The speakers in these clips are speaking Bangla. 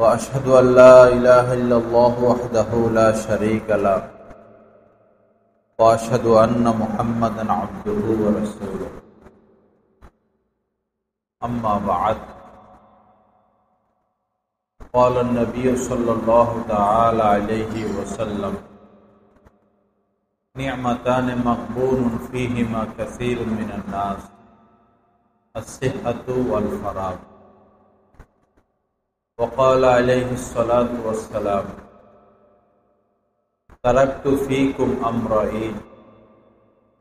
وأشهد أن لا إله إلا الله وحده لا شريك له وأشهد أن محمدا عبده ورسوله أما بعد قال النبي صلى الله تعالى عليه وسلم نعمتان مغبون فيهما كثير من الناس الصحة والفراغ وقال عليه الصلاة والسلام تركت فيكم أمرين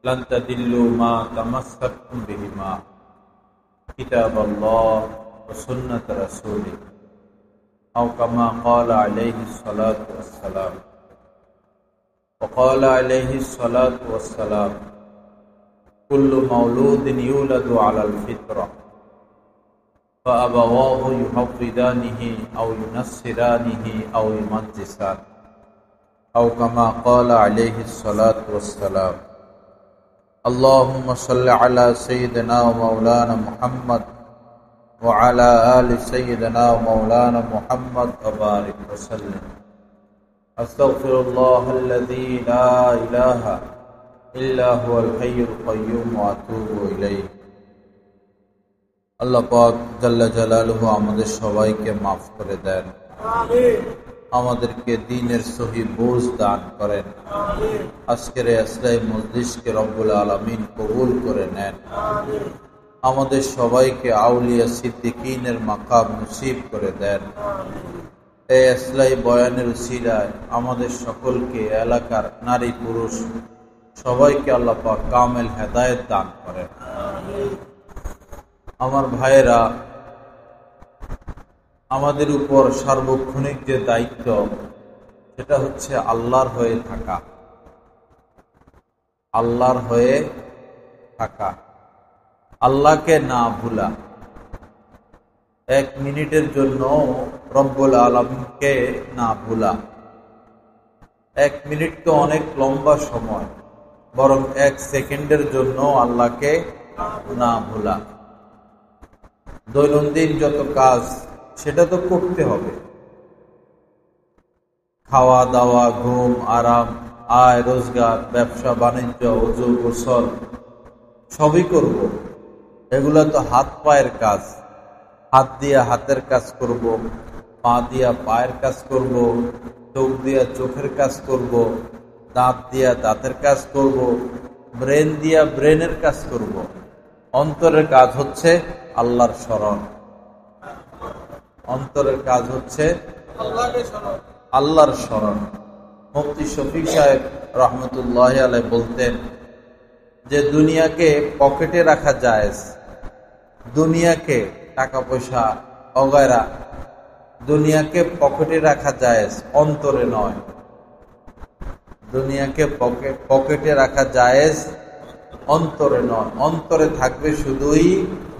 لن تضلوا ما تمسكتم بهما كتاب الله وسنة رسوله أو كما قال عليه الصلاة والسلام وقال عليه الصلاة والسلام كل مولود يولد على الفطرة فأبواه يحفظانه أو ينصرانه أو يمجسانه أو كما قال عليه الصلاة والسلام اللهم صل على سيدنا ومولانا محمد وعلى آل سيدنا ومولانا محمد وبارك وسلم أستغفر الله الذي لا إله إلا هو الحي القيوم وأتوب إليه আল্লাহ পাক জাল্লা জালালুহু আমাদের সবাইকে মাফ করে দেন, আমাদেরকে দ্বীনের সহি বুঝ দান করেন। আজকের ইসলামী মজলিসকে রব্বুল আলামিন কবুল করে নেন। আমাদের সবাইকে আউলিয়া সিদ্দিকিনের মাকাম নসিব করে দেন। এই ইসলামী বয়ানের উসিলায় আমাদের সকলকে, এলাকার নারী পুরুষ সবাইকে আল্লাহ পাক কামেল হেদায়েত দান করেন। আমার ভাইয়েরা, আমাদের উপর সার্বক্ষণিক যে দায়িত্ব সেটা হচ্ছে আল্লাহর হয়ে থাকা। আল্লাহর হয়ে থাকা, আল্লাহকে না ভুলা। এক মিনিটের জন্য রব্বুল আলামিনকে না ভুলা। এক মিনিট তো অনেক লম্বা সময়, বরং এক সেকেন্ডের জন্য আল্লাহকে না ভুলা। দৈনন্দিন যত কাজ সেটা তো করতে হবে। খাওয়া দাওয়া, ঘুম, আরাম, আয় রোজগার, ব্যবসা বাণিজ্য, ওযু গোসল সবই করব। এগুলা তো হাত পায়ের কাজ। হাত দিয়া হাতের কাজ করব, পা দিয়া পায়ের কাজ করব, চোখ দিয়া চোখের কাজ করব, দাঁত দিয়া দাঁতের কাজ করব, ব্রেন দিয়া ব্রেনের কাজ করব। অন্তরের কাজ হচ্ছে আল্লাহর স্মরণ। অন্তরের কাজ হচ্ছে আল্লাহর স্মরণ। মুফতি শফিক সাহেব রহমতুল্লাহ আলাইহি বলতেন যে দুনিয়াকে পকেটে রাখা জায়েজ, দুনিয়াকে টাকা পয়সা অগায়রা দুনিয়াকে পকেটে রাখা জায়েজ, অন্তরে নয়। দুনিয়াকে পকেটে রাখা জায়েজ, অন্তরে নয়। অন্তরে থাকবে শুধুই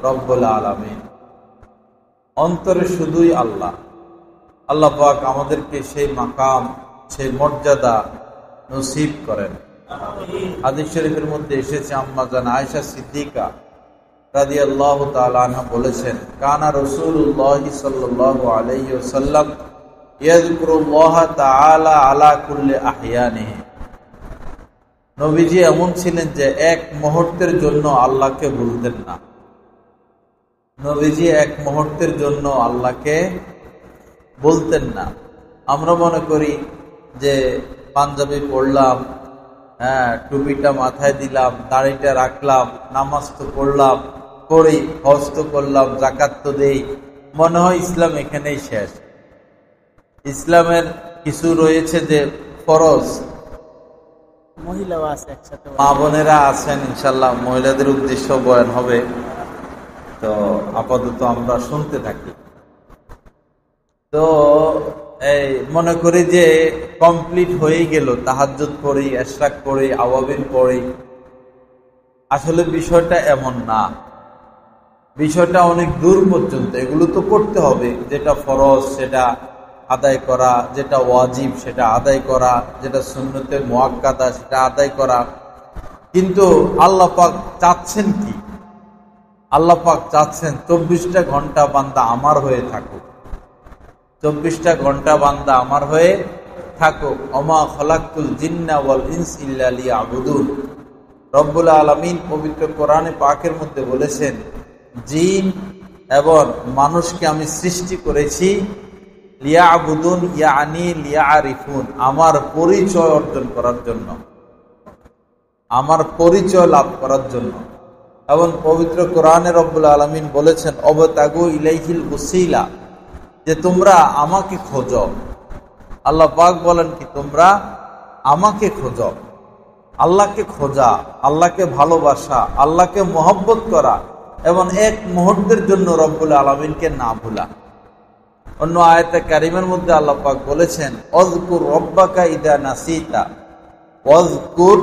রব্বুল আলামিন, অন্তরে শুধুই আল্লাহ। আল্লাহ পাক আমাদেরকে সেই মাকাম, সেই মর্যাদা নসিব করেন। হাদিস শরীফের মধ্যে এসেছে, আম্মা জান আয়েশা সিদ্দিকা রাদিয়াল্লাহু তাআলা আনহা বলেছেন, কানা রাসূলুল্লাহ সাল্লাল্লাহু আলাইহি ওয়াসাল্লাম ইয়াযকুরুল্লাহ তাআলা আলা কুল্লি আহইয়ানিহি। নবীজি এমন ছিলেন যে এক মুহূর্তের জন্য আল্লাহকে ভুলতেন না। নবীজি এক মুহূর্তের জন্য আল্লাহকে বলতেন না। আমরা মনে করি যে পাঞ্জাবি পড়লাম, টুপিটা মাথায় দিলাম, দাড়িটা রাখলাম, নামাজ তো পড়লাম, করি, হজ তো করলাম, যাকাত তো দেই, মনে হয় ইসলাম এখানেই শেষ। ইসলামের কিছু রয়েছে যে ফরজ, মা বোনেরা আছেন, ইনশাল্লাহ মহিলাদের উদ্দেশ্য বয়ান হবে, তো আপাতত আমরা শুনতে থাকি। তো এই মনে করি যে কমপ্লিট হয়ে গেল, তাহাজ্জুদ পড়ি, ইশরাক পড়ি, আওয়াবিন পড়ি। আসলে বিষয়টা এমন না। বিষয়টা অনেক দূর পর্যন্ত। এগুলো তো করতে হবে, যেটা ফরজ সেটা আদায় করা, যেটা ওয়াজিব সেটা আদায় করা, যেটা সুন্নতে মুআক্কাদা সেটা আদায় করা। কিন্তু আল্লাহ পাক চাচ্ছেন কি? আল্লাহ পাক চাচ্ছেন 24টা ঘন্টা বান্দা আমার হয়ে থাকুক। 24টা ঘন্টা বান্দা আমার হয়ে থাকুক। ওমা খলাকতুল জিন্না ওয়াল ইনস ইল্লা লিয়াবুদুন। রব্বুল আলামিন পবিত্র কোরআনে পাকের মধ্যে বলেছেন, জিন এবং মানুষকে আমি সৃষ্টি করেছি লিয়াবুদুন ইয়ানি লিয়ারিফুন, আমার পরিচয় অর্জন করার জন্য, আমার পরিচয় লাভ করার জন্য। এবং পবিত্র কোরআনে রব্বুল আলামিন বলেছেন অবতাগু ইলাইহিল উসিলা, যে তোমরা আমাকে খোঁজো। আল্লাহ পাক বলেন কি, তোমরা আমাকে খোঁজো। আল্লাহকে খোঁজা, আল্লাহকে ভালোবাসা, আল্লাহকে মহব্বত করা এবং এক মুহূর্তের জন্য রব্বুল আলামিনকে না ভুলা। অন্য আয়াতে কারিমের মধ্যে আল্লাহ পাক বলেছেন অযকুর রব্বাকা ইদা নাসিতা, অযকুর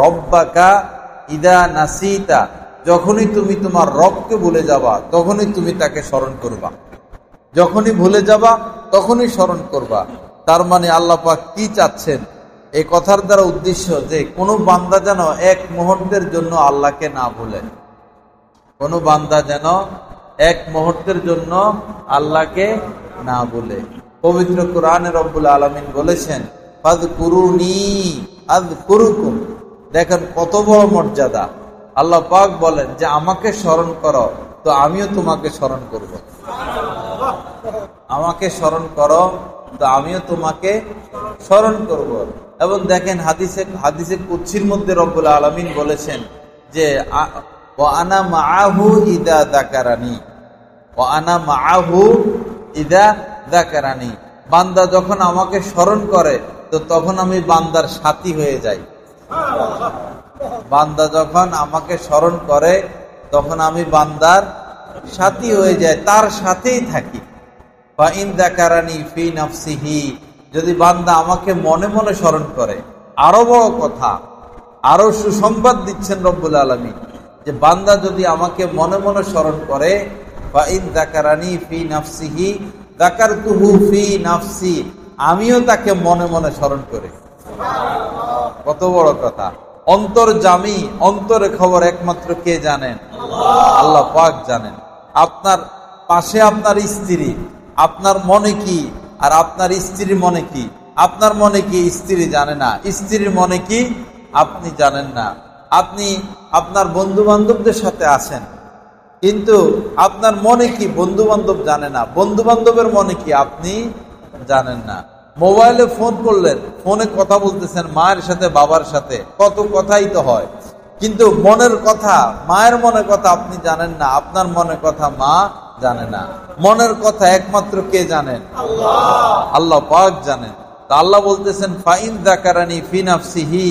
রব্বাকা ইদা নাসিতা, যখনই তুমি তোমার রবকে ভুলে যাবা তখনই তুমি তাকে স্মরণ করবা, যখনই ভুলে যাবা তখনই স্মরণ করবা। তার মানে আল্লাহ পাক কি চাচ্ছেন এই কথার দ্বারা উদ্দেশ্য, যে কোনো বান্দা যেন এক মুহূর্তের জন্য আল্লাহকে না ভুলে, কোনো বান্দা যেন এক মুহূর্তের জন্য আল্লাহকে না ভুলে। পবিত্র কোরআনে রব্বুল আলামিন বলেছেন ফাযকুরুনি আযকুরুকুম। দেখেন কত বড় মর্যাদা। আল্লাহ পাক বলেন যে আমাকে স্মরণ করো তো আমিও তোমাকে স্মরণ করব, আমাকে স্মরণ করো তো আমিও তোমাকে স্মরণ করব। এবং দেখেন হাদিসে কুদসির মধ্যে রব্বুল আলামিন বলেছেন যে ওয়া আনা মাআহু ইদা যাকারানি, ওয়া আনা মাআহু ইদা যাকারানি। বান্দা যখন আমাকে স্মরণ করে তো তখন আমি বান্দার সাথী হয়ে যাই। বান্দা যখন আমাকে স্মরণ করে তখন আমি বান্দার সাথী হয়ে যাই, তার সাথেই থাকি। ফা ইন যাকারানি ফি নাফসিহি, যদি বান্দা আমাকে মনে মনে স্মরণ করে। আরো বড় কথা, আরো সুসংবাদ দিচ্ছেন রব্বুল আলামিন যে বান্দা যদি আমাকে মনে মনে স্মরণ করে ফা ইন যাকারানি ফি নাফসিহি যাকারতুহু ফি নাফসি, আমিও তাকে মনে মনে স্মরণ করি। কত বড় কথা। অন্তর্যামী, অন্তরের খবর একমাত্র কে জানেন? আল্লাহ পাক জানেন। আপনার পাশে আপনার স্ত্রী, আপনার মনে কি আর আপনার স্ত্রীর মনে কি? আপনার মনে কি স্ত্রী জানে না, স্ত্রীর মনে কি আপনি জানেন না। আপনি আপনার বন্ধু বান্ধবদের সাথে আছেন, কিন্তু আপনার মনে কি বন্ধু বান্ধব জানে না, বন্ধু বান্ধবের মনে কি আপনি জানেন না। মোবাইলে ফোন করলেন, ফোনে কথা বলতেছেন মায়ের সাথে বাবার সাথে, কত কথাই তো হয়, কিন্তু মনের কথা, মায়ের মনের কথা আপনি জানেন না, আপনার মনের কথা মা জানে না। মনের কথা একমাত্র কে জানেন? আল্লাহ পাক জানেন। তা আল্লাহ বলতেছেন ফাইন যাকারানি ফি নাফসিহি,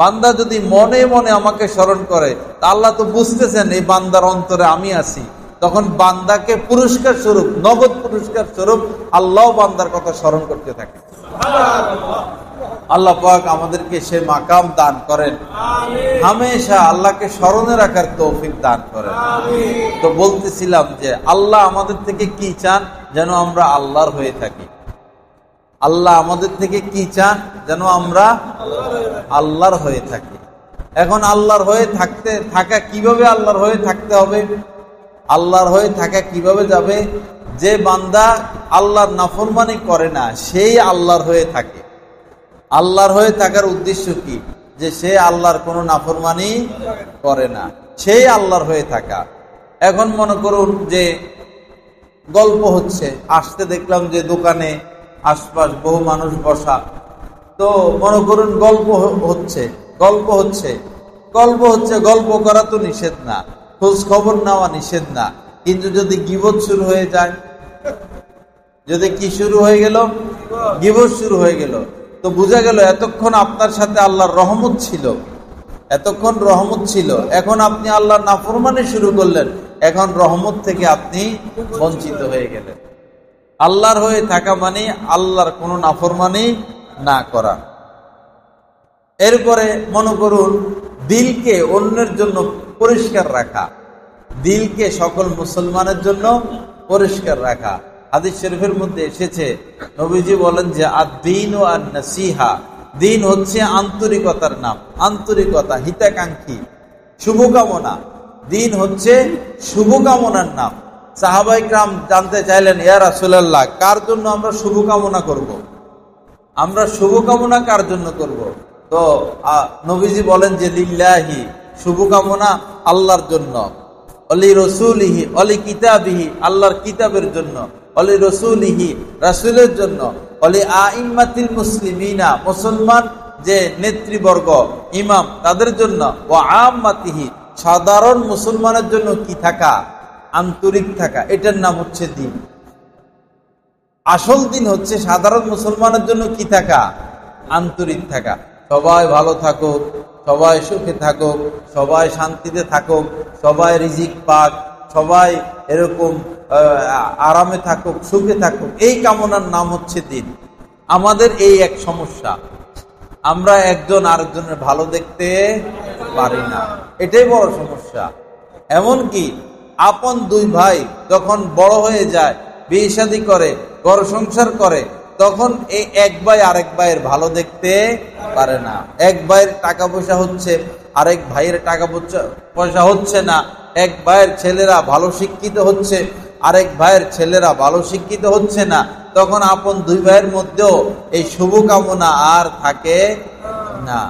বান্দা যদি মনে মনে আমাকে স্মরণ করে, তা আল্লাহ তো বুঝতেছেন এই বান্দার অন্তরে আমি আছি। তখন বান্দাকে পুরস্কার স্বরূপ, নগদ পুরস্কার স্বরূপ আল্লাহ বান্দার কথা স্মরণ করতে থাকে। আল্লাহ পাক আমাদেরকে সে মাকাম দান করেন, হামেশা আল্লাহকে স্মরণে রাখার তৌফিক দান করেন। তো বলতেছিলাম যে আল্লাহ আমাদের থেকে কি চান? যেন আমরা আল্লাহর হয়ে থাকি। আল্লাহ আমাদের থেকে কি চান? যেন আমরা আল্লাহর হয়ে থাকি। এখন আল্লাহর হয়ে থাকা কিভাবে? আল্লাহর হয়ে থাকতে হবে। আল্লাহর হয়ে থাকা কিভাবে যাবে? যে বান্দা আল্লাহর নাফরমানি করে না সেই আল্লাহর হয়ে থাকে। আল্লাহর হয়ে থাকার উদ্দেশ্য কি? যে সে আল্লাহর কোনো নাফরমানি করে না, সেই আল্লাহর হয়ে থাকা। এখন মনে করুন যে গল্প হচ্ছে, আসতে দেখলাম যে দোকানে আশপাশ বহু মানুষ বসা, তো মনে করুন গল্প হচ্ছে, গল্প করা তো নিষেধ না, খোঁজ খবর নেওয়া নিষেধ না, কিন্তু যদি গীবত শুরু হয়ে যায়, যদি কি শুরু হয়ে গেল? গীবত শুরু হয়ে গেল, তো বোঝা গেল এতক্ষণ আপনার সাথে আল্লাহর রহমত ছিল, এতক্ষণ রহমত ছিল, এখন আপনি আল্লাহর নাফরমানি শুরু করলেন, এখন রহমত থেকে আপনি বঞ্চিত হয়ে গেলেন। আল্লাহর হয়ে থাকা মানে আল্লাহর কোনো নাফরমানি না করা। এরপরে মনে করুন দিলকে অন্যের জন্য পরিষ্কার রাখা, দিলকে সকল মুসলমানের জন্য পরিষ্কার রাখা। হাদিস শরীফের মধ্যে এসেছে, নবীজি বলেন যে আদ-দীন ও আন-নাসিহা, দিন হচ্ছে আন্তরিকতার নাম, আন্তরিকতা, হিতাকাঙ্ক্ষী, শুভকামনা। দিন হচ্ছে শুভকামনার নাম। সাহাবায়ে কেরাম জানতে চাইলেন, ইয়া রাসূলুল্লাহ, কার জন্য আমরা শুভকামনা করব? আমরা শুভকামনা কার জন্য করব? তো নবীজি বলেন যে লিল্লাহি, শুভকামনা আল্লাহর জন্য, অলি রসুলিহি, অলি কিতাবিহি, আল্লাহর কিতাবের জন্য, অলি রসুলিহি, রাসূলের জন্য, অলি আইম্মাতিল মুসলিমিনা, মুসলমান যে নেতৃবর্গ, ইমাম, তাদের জন্য, ও আম্মাতিহি, সাধারণ মুসলমানের জন্য কি থাকা? আন্তরিক থাকা। এটার নাম হচ্ছে দিন। আসল দিন হচ্ছে সাধারণ মুসলমানের জন্য কি থাকা? আন্তরিক থাকা। সবাই ভালো থাকুক, সবাই সুখে থাকুক, সবাই শান্তিতে থাকুক, সবাই রিজিক পাক, সবাই এরকম আরামে থাকুক, সুখে থাকুক, এই কামনার নাম হচ্ছে দিন। আমাদের এই এক সমস্যা, আমরা একজন আরেকজনের ভালো দেখতে পারি না, এটাই বড় সমস্যা। এমনকি আপন দুই ভাই যখন বড় হয়ে যায়, বিয়ে শাদী করে, ঘর সংসার করে, তখন এই এক ভাই আরেক ভাইয়ের ভালো দেখতে পারে না। এক ভাইয়ের টাকা পয়সা হচ্ছে, আরেক ভাইয়ের টাকা পয়সা হচ্ছে না। এক ভাইয়ের ছেলেরা ভালো শিক্ষিত হচ্ছে, আরেক ভাইয়ের ছেলেরা ভালো শিক্ষিত হচ্ছে না। তখন আপন দুই ভাইয়ের মধ্যেও এই শুভকামনা আর থাকে না।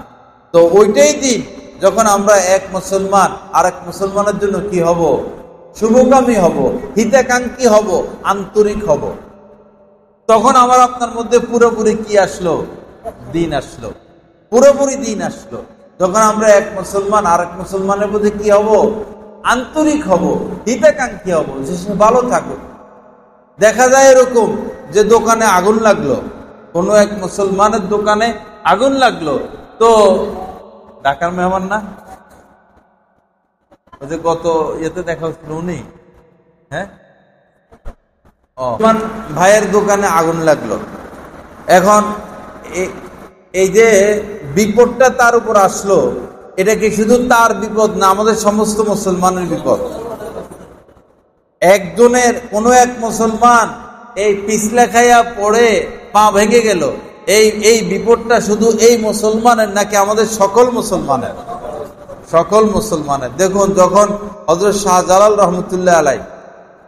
তো ওইটাই দিন, যখন আমরা এক মুসলমান আরেক মুসলমানের জন্য কি হব? শুভকামী হব, হিতাকাঙ্ক্ষী হব, আন্তরিক হব। তখন আমার আপনার মধ্যে পুরোপুরি কি আসলো? দিন আসলো, পুরোপুরি দিন আসলো। যখন আমরা এক মুসলমান আরেক মুসলমানের মধ্যে কি হব? আন্তরিক হব, হিতাকাঙ্ক্ষী হব, যে সে ভালো থাকুক। দেখা যায় এরকম যে দোকানে আগুন লাগলো, কোনো এক মুসলমানের দোকানে আগুন লাগলো, তো ঢাকার মেহমান না, ওই যে গত ইয়েতে দেখা হচ্ছিল উনি, হ্যাঁ, ভাইয়ের দোকানে আগুন লাগলো। এখন এই যে বিপদটা তার উপর আসলো, এটা কি শুধু তার বিপদ না, আমাদের সমস্ত মুসলমানের বিপদ। একজনের, কোন এক মুসলমান এই পিছলা খাইয়া পড়ে পা ভেঙে গেল, এই বিপদটা শুধু এই মুসলমানের নাকি আমাদের সকল মুসলমানের? সকল মুসলমানের। দেখুন, যখন হযরত শাহজালাল রহমতুল্লাহ আলাইহি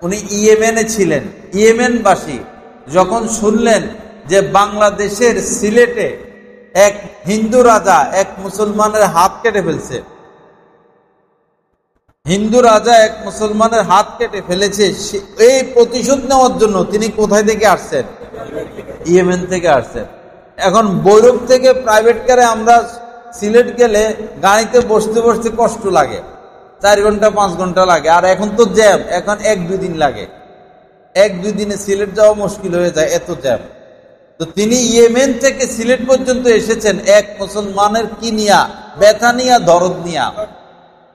উনি ইয়েমেনে ছিলেন, ইয়েমেনবাসী যখন শুনলেন যে বাংলাদেশের সিলেটে এক হিন্দু রাজা এক মুসলমানের হাত কেটে ফেলছে, হিন্দু রাজা এক মুসলমানের হাত কেটে ফেলেছে, এই প্রতিশোধ নেওয়ার জন্য তিনি কোথায় থেকে আসছেন? ইয়েমেন থেকে আসছেন। এখন বৈরব থেকে প্রাইভেট কারে আমরা সিলেট গেলে গাড়িতে বসতে বসতে কষ্ট লাগে, 4 ঘন্টা 5 ঘন্টা লাগে। আর এখন তো জ্যাম, এখন 1-2 দিন লাগে। 1-2 দিনে সিলেট যাওয়া মুশকিল হয়ে যায়, এত জ্যাম। তো তিনি ইয়েমেন থেকে সিলেট পর্যন্ত এসেছেন এক মুসলমানের কি নিয়া? ব্যথা নিয়া, দরদ নিয়া,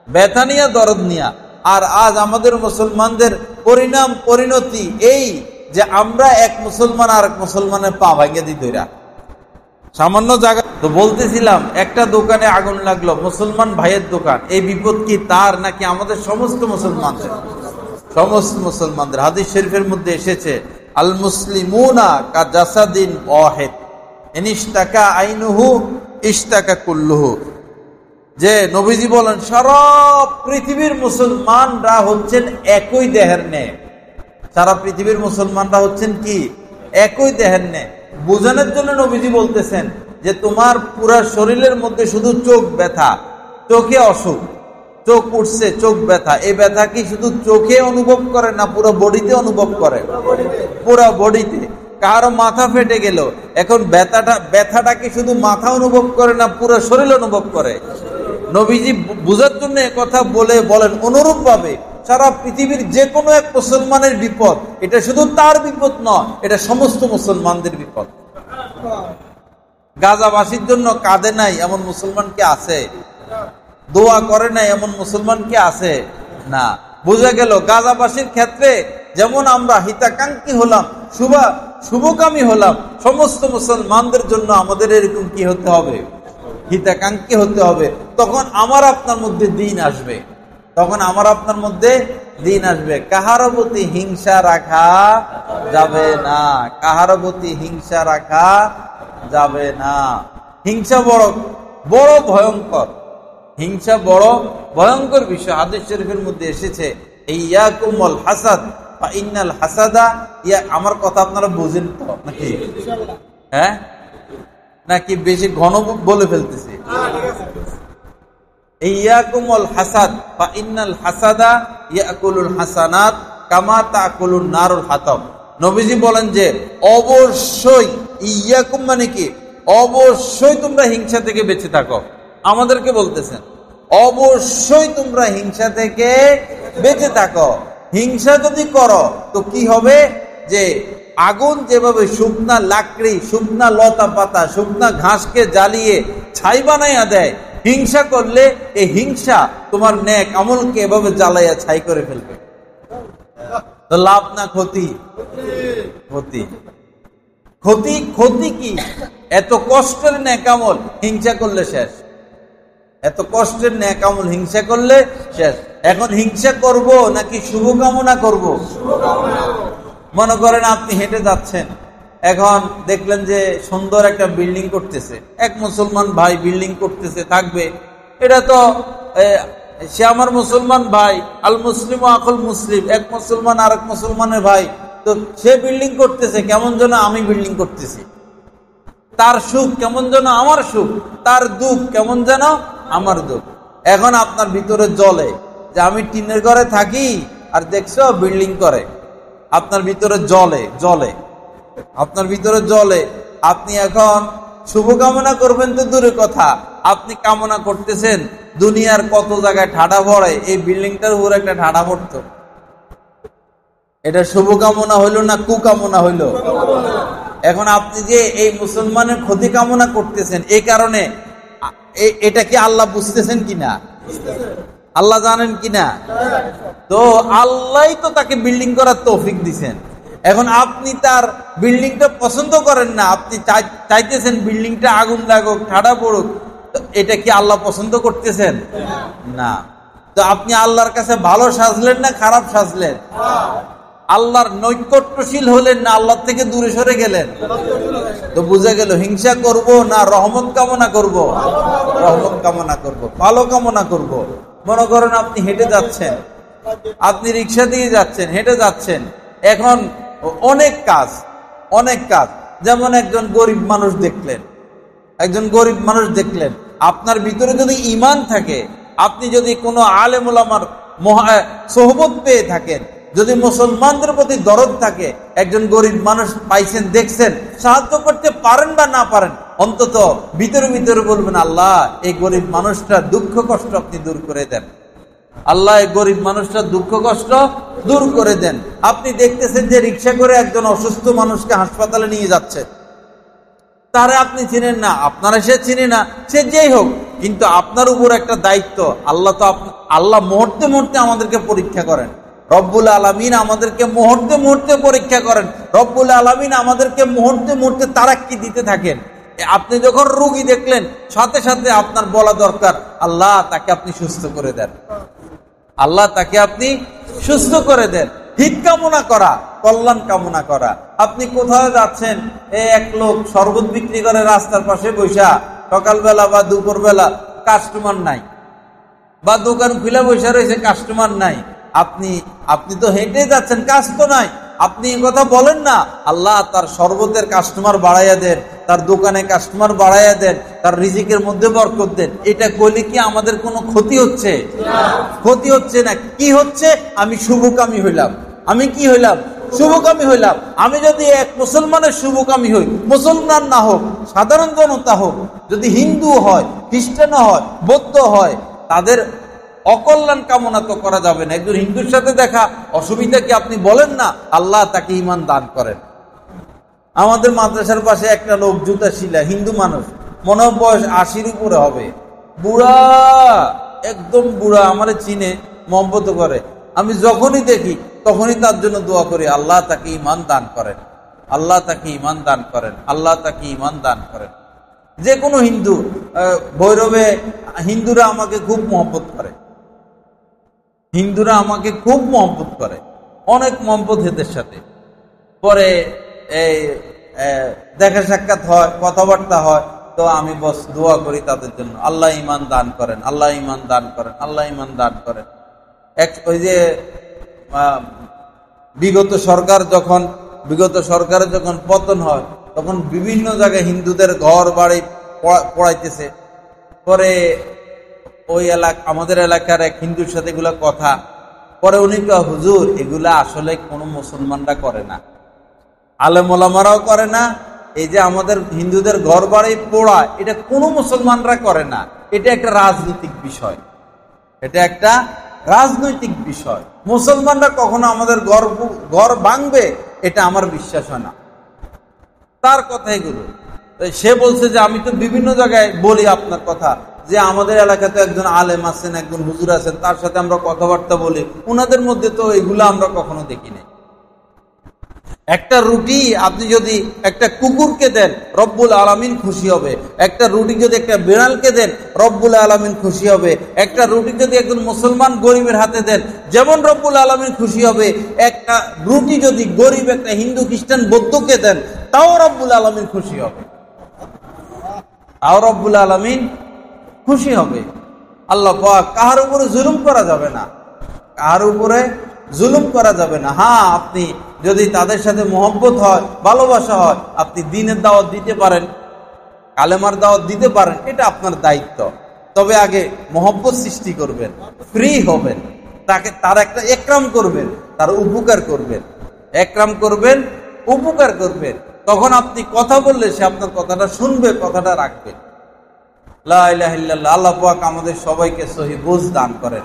ব্যথা নিয়া, দরদ নিয়া। আর আজ আমাদের মুসলমানদের পরিণতি এই যে আমরা এক মুসলমান আর এক মুসলমানের পা ভাঙিয়ে দিই ধইরা সামান্য জায়গা। তো বলতেছিলাম, একটা দোকানে আগুন লাগলো, মুসলমান ভাইয়ের দোকান, এই বিপদ কি তার নাকি আমাদের সমস্ত মুসলমানদের? সমস্ত মুসলমানদের। হাদিস শরীফের মধ্যে এসেছে, আল মুসলিমুনা কা জাসাদিন ওয়াহিদ ইনিশতাকা আইনুহু ইশতাকা কুল্লুহু। যে নবীজি বলেন, সারা পৃথিবীর মুসলমানরা হচ্ছেন একই দেহের ন্যায়। সারা পৃথিবীর মুসলমানরা হচ্ছেন কি? একই দেহের ন্যায়। বোঝানোর জন্য নবীজি বলতেছেন যে তোমার পুরা শরীরের মধ্যে শুধু চোখ ব্যথা, চোখে অসুখ, চোখ উঠছে, চোখ ব্যথা, এই ব্যথা কি শুধু চোখে অনুভব করে না পুরো বডিতে অনুভব করে? পুরো বডিতে। কারো মাথা ফেটে গেল, এখন ব্যথাটা কি শুধু মাথা অনুভব করে না পুরো শরীর অনুভব করে? নবীজি বুঝার জন্য কথা বলেন অনুরূপ ভাবে সারা পৃথিবীর যে কোনো এক মুসলমানের বিপদ, এটা শুধু তার বিপদ নয়, এটা সমস্ত মুসলমানদের বিপদ। গাজাবাসীর জন্য কাঁদে নাই এমন মুসলমান কি আছে? দোয়া করে নাই এমন মুসলমান কি আছে? না। বোঝা গেল গাজাবাসীর ক্ষেত্রে যেমন আমরা হিতাকাঙ্ক্ষী হলাম, শুভকামী হলাম, সমস্ত মুসলমানদের জন্য আমাদের এরকম কি হতে হবে? হিতাকাঙ্ক্ষী হতে হবে। তখন আমার আপনার মধ্যে দিন আসবে, তখন আমার আপনার মধ্যে দিন আসবে। কাহার প্রতি হিংসা রাখা যাবে না, কাহার প্রতি হিংসা রাখা যাবে না। হিংসা বড় বড় ভয়ঙ্কর, হিংসা বড় ভয়ঙ্কর বিষয়। হাদিস শরীফের মধ্যে এসেছে, ইয়াকুমুল হাসাদ ফাইন্নাল হাসাদা, আমার কথা আপনারা বুঝেন তো নাকি? হ্যাঁ, নাকি বেশি ঘন বলে ফেলতেছি? ইয়াকুমুল হাসাদ ফাইন্নাল হাসাদা ইয়াকুলুল হাসানাত কামা তাকুলুন নারুল হাতাব। নবীজি বলেন যে অবশ্যই, ইয়াকুম মানে কি, অবশ্যই তোমরা হিংসা থেকে বেঁচে থাকো। আমাদেরকে বলতেছেন অবশ্যই তোমরা হিংসা থেকে বেঁচে থাকো। হিংসা যদি করো তো কি হবে, যে আগুন যেভাবে শুকনা লাকড়ি, শুকনা লতা পাতা, শুকনা ঘাসকে জ্বালিয়ে ছাই বানাইয়া দেয়, হিংসা করলে এই হিংসা তোমার নেক আমলকে এভাবে জ্বালাইয়া ছাই করে ফেলবে। তো লাভ না ক্ষতি? ক্ষতি। ক্ষতি ক্ষতি কি? এত কষ্টের নেক আমল হিংসা করলে শেষ। এত কষ্টের নেক আমল হিংসা করলে শেষ। এখন হিংসা করব নাকি শুভকামনা করব? মনে করেন আপনি হেঁটে যাচ্ছেন, এখন দেখলেন যে সুন্দর একটা বিল্ডিং করতেছে, এক মুসলমান ভাই বিল্ডিং করতেছে, থাকবে, এটা তো সে আমার মুসলমান ভাই, আল মুসলিম আকুল মুসলিম, এক মুসলমান আর এক মুসলমানের ভাই, তো সে বিল্ডিং করতেছে কেমন যেন আমি বিল্ডিং করতেছি, তার সুখ কেমন যেন আমার সুখ, তার দুঃখ কেমন যেন আমার দুঃখ। এখন আপনার ভিতরে জ্বলে যে আমি টিনের ঘরে থাকি আর দেখছো বিল্ডিং করে, আপনার ভিতরে জ্বলে জ্বলে, আপনার ভিতরে জ্বলে। আপনি এখন শুভকামনা করবেন তো দূরের কথা, আপনি কামনা করতেছেন দুনিয়ার কত জায়গায় ঠাডা পড়ে, এই বিল্ডিংটার উপর একটা ঠাডা পড়তো। এটা শুভকামনা হইল না কুকামনা হইল? এখন আপনি যে এই মুসলমানের ক্ষতি কামনা করতেছেন, এই কারণে এটা কি আল্লাহ বুঝতেছেন কিনা? আল্লাহ জানেন কিনা? তো আল্লাহ তো তাকে বিল্ডিং করার তৌফিক দিছেন। এখন আপনি তার বিল্ডিংটা পছন্দ করেন না, আপনি চাইতেছেন বিল্ডিংটা আগুন লাগুক, ঠাডা পড়ুক, এটা কি আল্লাহ পছন্দ করতেছেন? না। তো আপনি আল্লাহর কাছে ভালো সাজলেন না খারাপ সাজলেন? আল্লাহর নৈকট্যশীল হলেন না আল্লাহ থেকে দূরে সরে গেলেন? তো বুঝে গেল হিংসা করব না রহমত কামনা করব? রহমত কামনা করব, ভালো কামনা করব। মনে করেন আপনি হেঁটে যাচ্ছেন, আপনি রিক্সা দিয়ে যাচ্ছেন, হেঁটে যাচ্ছেন, এখন অনেক কাজ, অনেক কাজ, যেমন একজন গরিব মানুষ দেখলেন, একজন গরিব মানুষ দেখলেন, আপনার ভিতরে যদি ঈমান থাকে, আপনি যদি কোনো আলেম ওলামার সোহবত পেয়ে থাকেন, যদি মুসলমানদের প্রতি দরদ থাকে, একজন গরিব মানুষ পাইছেন, দেখছেন, সাহায্য করতে পারেন বা না পারেন, অন্তত ভিতরে ভিতরে বলবেন আল্লাহ এই গরিব মানুষটা দুঃখ কষ্ট আপনি দূর করে দেন, আল্লাহ এই গরিব মানুষটা দুঃখ কষ্ট দূর করে দেন। আপনি দেখতেছেন যে রিক্সা করে একজন অসুস্থ মানুষকে হাসপাতালে নিয়ে যাচ্ছে, তারে আপনি চিনেন না, আপনারা সে চিনে না, সে যেই হোক, কিন্তু আপনার উপর একটা দায়িত্ব। আল্লাহ তো আল্লাহ মুহূর্তে মুহূর্তে আমাদেরকে পরীক্ষা করেন, রব্বুল আলামিন আমাদেরকে মুহূর্তে মুহূর্তে পরীক্ষা করেন, রব্বুল আলামিন আমাদেরকে মুহূর্তে মুহূর্তে তারাক্কি দিতে থাকেন। আপনি যখন রোগী দেখলেন, সাথে সাথে আপনার বলা দরকার আল্লাহ তাকে আপনি সুস্থ করে দেন, আল্লাহ তাকে আপনি সুস্থ করে দেন। হিত কামনা করা, কল্যাণ কামনা করা। আপনি কোথাও যাচ্ছেন, এক লোক শরবত বিক্রি করে রাস্তার পাশে বৈশা, সকালবেলা বা দুপুরবেলা কাস্টমার নাই, বা দোকান খুলে বৈশা রয়েছে কাস্টমার নাই, আপনি তো হেঁটে যাচ্ছেন, কাজ তো নাই, আপনি এই কথা বলেন না আল্লাহ তার শরবতের কাস্টমার বাড়াইয়া দেন, তার দোকানে কাস্টমার বাড়াইয়া দেন, তার রিজিকের মধ্যে বরকত দেন। এটা কইলে কি আমাদের কোনো ক্ষতি হচ্ছে? ক্ষতি হচ্ছে না। কি হচ্ছে? আমি শুভকামী হইলাম। আমি কি হইলাম? শুভকামী হইলাম। আমি যদি এক মুসলমানের শুভকামী হই, মুসলমান না হোক, সাধারণ জনতা হোক, যদি হিন্দু হয়, খ্রিস্টান হয়, বৌদ্ধ হয়, তাদের অকল্যাণ কামনা তো করা যাবে না। একজন হিন্দুর সাথে দেখা অসুবিধা কি আপনি বলেন না আল্লাহ তাকে ঈমান দান করেন? আমাদের মাদ্রাসার পাশে একটা লোক জুতা শিলা, হিন্দু মানুষ, মনে বয়স 80-র উপরে হবে, বুড়া, একদম বুড়া, আমারে চিনে, মহব্বত করে। আমি যখনই দেখি তখনই তার জন্য দোয়া করি আল্লাহ তাকে ঈমান দান করেন, আল্লাহ তাকে ঈমান দান করেন, আল্লাহ তাকে ঈমান দান করেন। যে কোনো হিন্দু, ভৈরবে হিন্দুরা আমাকে খুব মহব্বত করে, হিন্দুরা আমাকে খুব মহব্বত করে, অনেক মহব্বত এদের সাথে। পরে দেখা সাক্ষাৎ হয়, কথাবার্তা হয়, তো আমি বস দোয়া করি তাদের জন্য, আল্লাহ ঈমান দান করেন, আল্লাহ ঈমান দান করেন, আল্লাহ ঈমান দান করেন। ওই যে বিগত সরকারের যখন পতন হয় তখন বিভিন্ন জায়গায় হিন্দুদের ঘর বাড়ি পড়াইতেছে। পরে ওই আমাদের এলাকার এক হিন্দুর সাথে এগুলা কথা, পরে উনি কয়, হুজুর এগুলা আসলে কোনো মুসলমানরা করে না, আলেম ওলামারাও করে না, এই যে আমাদের হিন্দুদের ঘর বাড়ি পোড়া এটা কোনো মুসলমানরা করে না, এটা একটা রাজনৈতিক বিষয়, এটা একটা রাজনৈতিক বিষয়। মুসলমানরা কখনো আমাদের ঘর ভাঙবে এটা আমার বিশ্বাস হয় না। তার কথা এগুলো। সে বলছে যে আমি তো বিভিন্ন জায়গায় বলি আপনার কথা, যে আমাদের এলাকাতে একজন আলেম আছেন, একজন হুজুর আছেন, তার সাথে আমরা কথাবার্তা বলি, উনাদের মধ্যে তো এগুলো আমরা কখনো দেখি নাই। একটা রুটি আপনি যদি একটা কুকুরকে দেন রব্বুল আলামিন খুশি হবে, একটা রুটি যদি একটা বিড়ালকে দেন রব্বুল আলামিন খুশি হবে, একটা রুটি যদি একজন মুসলমান গরিবের হাতে দেন যেমন রব্বুল আলামিন খুশি হবে, একটা রুটি যদি গরিব একটা হিন্দু খ্রিস্টান বৌদ্ধকে দেন তাও রব্বুল আলামিন খুশি হবে, তাও রব্বুল আলামিন খুশি হবে। আল্লাহ পাক কাহার উপরে জুলুম করা যাবে না, কাহার উপরে জুলুম করা যাবে না। হ্যাঁ, আপনি যদি তাদের সাথে মহব্বত হয়, ভালোবাসা হয়, আপনি দ্বীনের দাওয়াত দিতে পারেন, কালেমার দাওয়াত দিতে পারেন, এটা আপনার দায়িত্ব। তবে আগে মহব্বত সৃষ্টি করবেন, ফ্রি হবেন, তার একটা একরাম করবেন, তার উপকার করবেন, একরাম করবেন, উপকার করবেন। তখন আপনি কথা বললে সে আপনার কথাটা শুনবে, কথাটা রাখবে। লা ইলাহা ইল্লাল্লাহ। আল্লাহ পাক আমাদের সবাইকে সহিহ বুঝ দান করেন।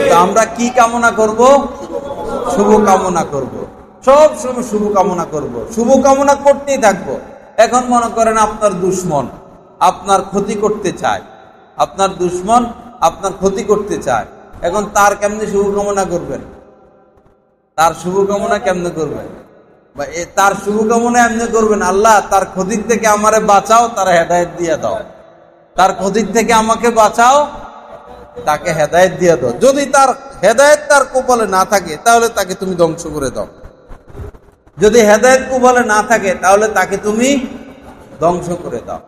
তো আমরা কি কামনা করব? শুভ কামনা করব, সব সময় শুভ কামনা করব, শুভ কামনা করতেই থাকবো। এখন মনে করেন আপনার দুশমন আপনার ক্ষতি করতে চায়, আপনার দুশমন আপনার ক্ষতি করতে চায়, এখন তার কেমনে শুভ কামনা করবেন? তার শুভ কামনা কেমনে করবেন? বা তার শুভ কামনা এমনি করবেন, আল্লাহ তার ক্ষতির থেকে আমারে বাঁচাও, তার হেদায়েত দিয়ে দাও, তার ক্ষতির থেকে আমাকে বাঁচাও, তাকে হেদায়েত দিয়ে দাও। যদি তার হেদায়েত তার কপালে না থাকে তাহলে তাকে তুমি ধ্বংস করে দাও, যদি হেদায়েত কপালে না থাকে তাহলে তাকে তুমি ধ্বংস করে দাও।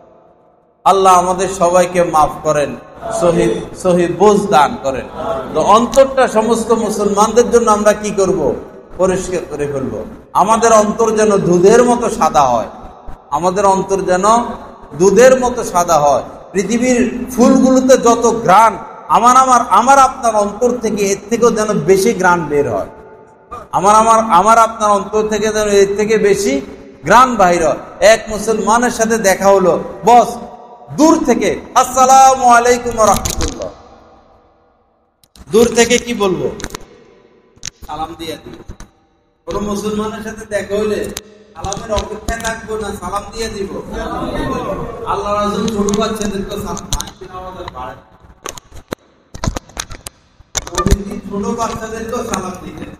আল্লাহ আমাদের সবাইকে মাফ করেন, সহিহ বুঝ দান করেন। তো অন্তরটা সমস্ত মুসলমানদের জন্য আমরা কি করব? পরিষ্কার করে ফেলবো। আমাদের অন্তর যেন দুধের মতো সাদা হয়, আমাদের অন্তর যেন দুধের মতো সাদা হয়। পৃথিবীর ফুলগুলোতে যত ঘ্রাণ, আমার আপনার অন্তর থেকে এর থেকেও যেন বেশি ঘ্রাণ বের হয়, আমার আপনার অন্তর থেকে যেন এর থেকে বেশি ঘ্রাণ বাহির হয়। এক মুসলমানের সাথে দেখা হলো, বস দূর থেকে আসসালামু আলাইকুম ওয়া রাহমাতুল্লাহ, দূর থেকে কি বলবো? সালাম দিয়ে দিব। কোন মুসলমানের সাথে দেখা হইলে সালামের অপেক্ষায় থাকবো না, সালাম দিয়ে দিব। আল্লাহ রাসূল ছোট বাচ্চাদেরকে সালাম বাড়ে, ছোট বাচ্চাদেরকেও সালাম দিতেন,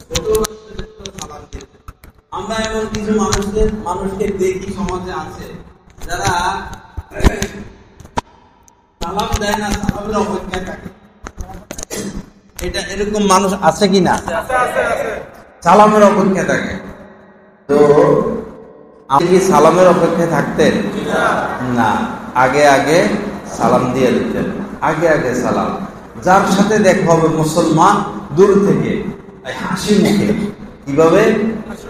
ছোট বাচ্চাদেরকেও সালাম দিতেন। আমরা এমন কিছু মানুষকে দেখি সমাজে আছে যারা সালাম দেয় না, সালামের অপেক্ষায় থাকে। এটা এরকম মানুষ আছে কিনা? সালামের অপেক্ষায় থাকে। তো আপনি কি সালামের অপেক্ষায় থাকতেন? না, আগে আগে সালাম দিয়ে দিতেন, আগে আগে সালাম। যার সাথে দেখা হবে মুসলমান দূর থেকে হাসি মুখে, কিভাবে?